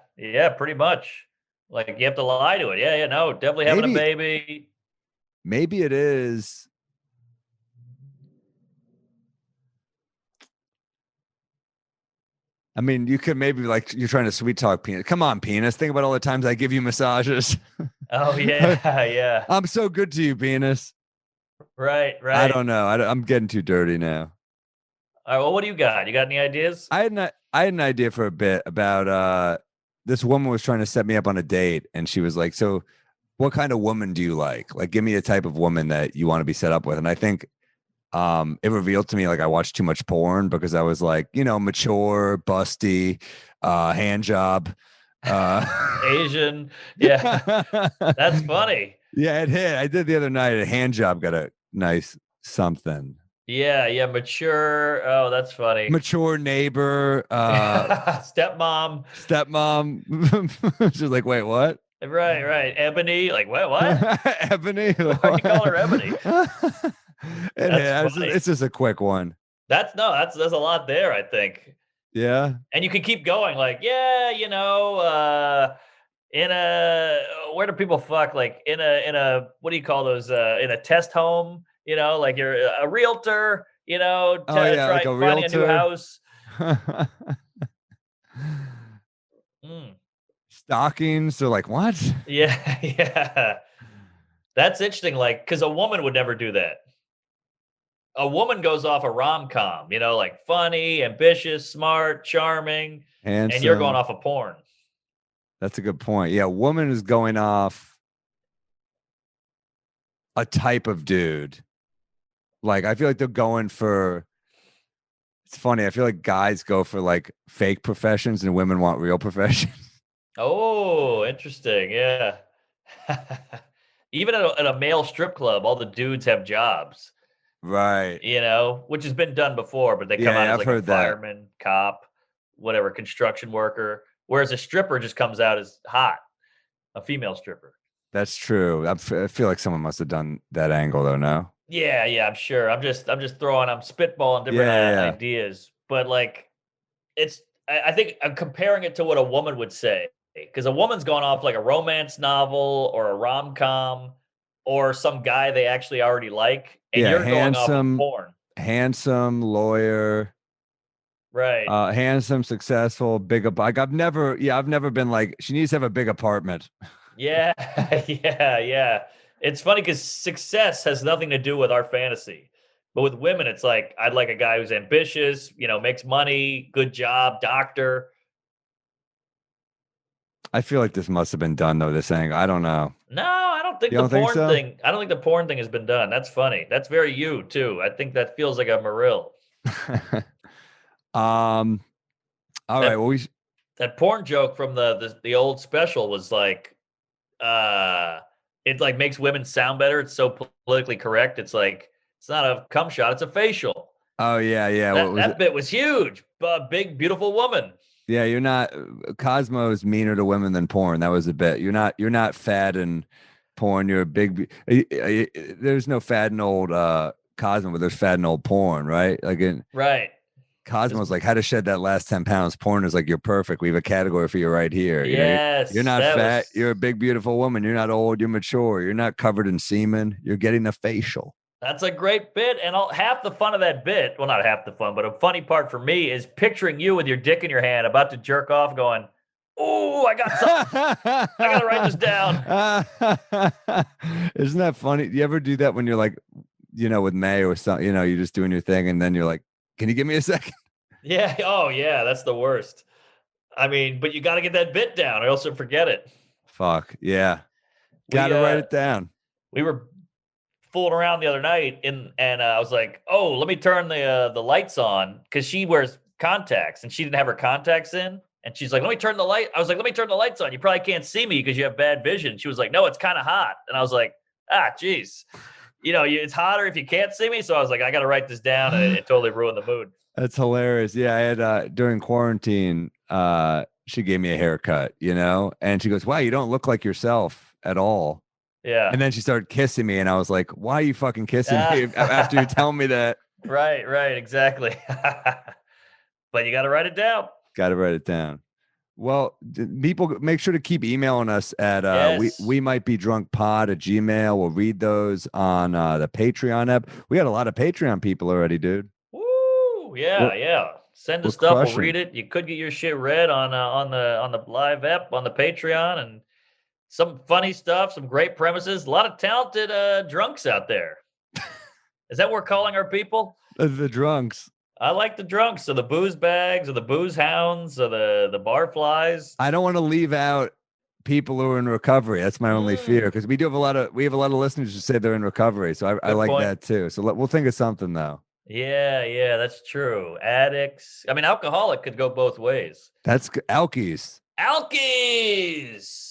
pretty much. Like you have to lie to it. Yeah, no, definitely having a baby. Maybe it is. I mean, you could maybe like you're trying to sweet talk penis. Come on, penis. Think about all the times I give you massages. Oh yeah, yeah. I'm so good to you, penis. Right, I right. don't know. I'm getting too dirty now. All right, well, what do you got? You got any ideas? I had an idea for a bit about this woman was trying to set me up on a date, and she was like, "So, what kind of woman do you like? Like, give me a type of woman that you want to be set up with." And I think it revealed to me like I watched too much porn because I was like, mature, busty, hand job. Asian. Yeah, that's funny. Yeah, it hit. I did the other night. A hand job got a nice something. Yeah, yeah, mature. Oh, that's funny. Mature neighbor, Stepmom. stepmom. She's like, wait, what? Right, right. Ebony. Like, what? Ebony. Why are you calling her Ebony? That's funny. It's just a quick one. That's there's a lot there, I think. Yeah. And you can keep going, like, yeah, in a where do people fuck? Like in a what do you call those? In a test home, like you're a realtor, Oh, yeah, try like a finding a new realtor. house. Mm. Stockings. They're like, what? Yeah, yeah. That's interesting. Like, because a woman would never do that. A woman goes off a rom-com, like funny, ambitious, smart, charming, and you're going Handsome. off a porn. That's a good point. Yeah, woman is going off a type of dude. Like, I feel like they're going for. It's funny. I feel like guys go for like fake professions and women want real professions. Oh, interesting. Yeah. Even at a male strip club, all the dudes have jobs, Right. which has been done before, but they come out Yeah, as I've like a heard that. fireman, cop, whatever, construction worker. Whereas a stripper just comes out as hot, a female stripper. That's true. I feel like someone must have done that angle though. No. Yeah, yeah, I'm sure. I'm spitballing different Yeah. ideas, but like, I think I'm comparing it to what a woman would say because a woman's going off like a romance novel or a rom com or some guy they actually already like, and Yeah, you're going off of porn, handsome lawyer, right? handsome, successful, like I've never been like she needs to have a big apartment. Yeah, yeah, yeah. It's funny because success has nothing to do with our fantasy. But with women, it's like, I'd like a guy who's ambitious, makes money, good job, doctor. I feel like this must have been done though. This angle, I don't know. No, I don't think You the don't think porn so? thing. I don't think the porn thing has been done. That's funny. That's very you too. I think that feels like a Morill. All right. Well, That porn joke from the old special was like, it like makes women sound better. It's so politically correct. It's like it's not a cum shot. It's a facial. oh yeah. What was That it? bit was huge. Big beautiful woman. Yeah, you're not. Cosmo's meaner to women than porn. That was a bit. You're not fat in porn. You're a big. There's no fat in old Cosmo, but there's fat in old porn, right? Like Right. Cosmo's like how to shed that last 10 pounds. Porn is like you're perfect. We have a category for you right here. Yes. You're not fat. You're a big, beautiful woman. You're not old. You're mature. You're not covered in semen. You're getting a facial. That's a great bit. And half the fun of that bit, well, not half the fun, but a funny part for me is picturing you with your dick in your hand, about to jerk off, going, "Oh, I got something. I got to write this down." Isn't that funny? Do you ever do that when you're like, with May or something, you're just doing your thing and then you're like, can you give me a second? Yeah. Oh, yeah. That's the worst. I mean, but you got to get that bit down or else you'll forget it. Fuck. Yeah. Got to write it down. We were fooling around the other night and I was like, "Oh, let me turn the lights on," because she wears contacts and she didn't have her contacts in. And she's like, "Let me turn the light." I was like, "Let me turn the lights on. You probably can't see me because you have bad vision." She was like, "No, it's kind of hot." And I was like, geez. It's hotter if you can't see me. So I was like, I got to write this down, and it totally ruined the mood. That's hilarious. Yeah, I had during quarantine, she gave me a haircut, and she goes, "Wow, you don't look like yourself at all." Yeah. And then she started kissing me, and I was like, "Why are you fucking kissing me after you tell me that?" Right, exactly. But you got to write it down. Got to write it down. Well, people make sure to keep emailing us at Yes. we might be drunk pod at Gmail. We'll read those on the Patreon app. We got a lot of Patreon people already, dude. Woo! Yeah, yeah. Send We're us stuff. We'll crushing. read it. You could get your shit read on the live app on the Patreon, and some funny stuff, some great premises, a lot of talented drunks out there. Is that what we're calling our people? The drunks. I like the drunks, or the booze bags, or the booze hounds, or the barflies. I don't want to leave out people who are in recovery. That's my only fear, because we have a lot of listeners who say they're in recovery. So I like point. that too. So we'll think of something though. Yeah, that's true. Addicts. I mean, alcoholic could go both ways. That's alkies. Alkies.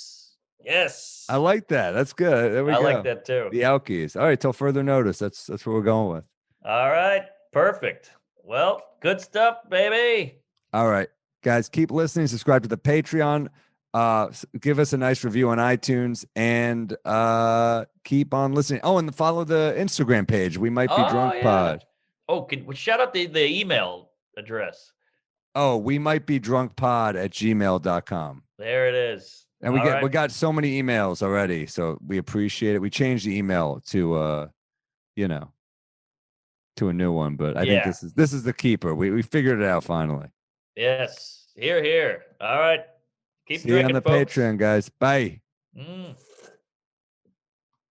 Yes. I like that. That's good. There we go. I like that too. The alkies. All right, till further notice. That's what we're going with. All right. Perfect. Well, good stuff, baby. All right, guys, keep listening. Subscribe to the Patreon. Give us a nice review on iTunes, and keep on listening. Oh, and follow the Instagram page. We might be drunk pod. Oh, shout out the email address. Oh, we might be drunk pod at gmail.com. There it is. And we got so many emails already, so we appreciate it. We changed the email to to a new one, but I think this is the keeper. We figured it out finally. Yes. Here. All right. Keep See you on the folks. Patreon, guys. Bye.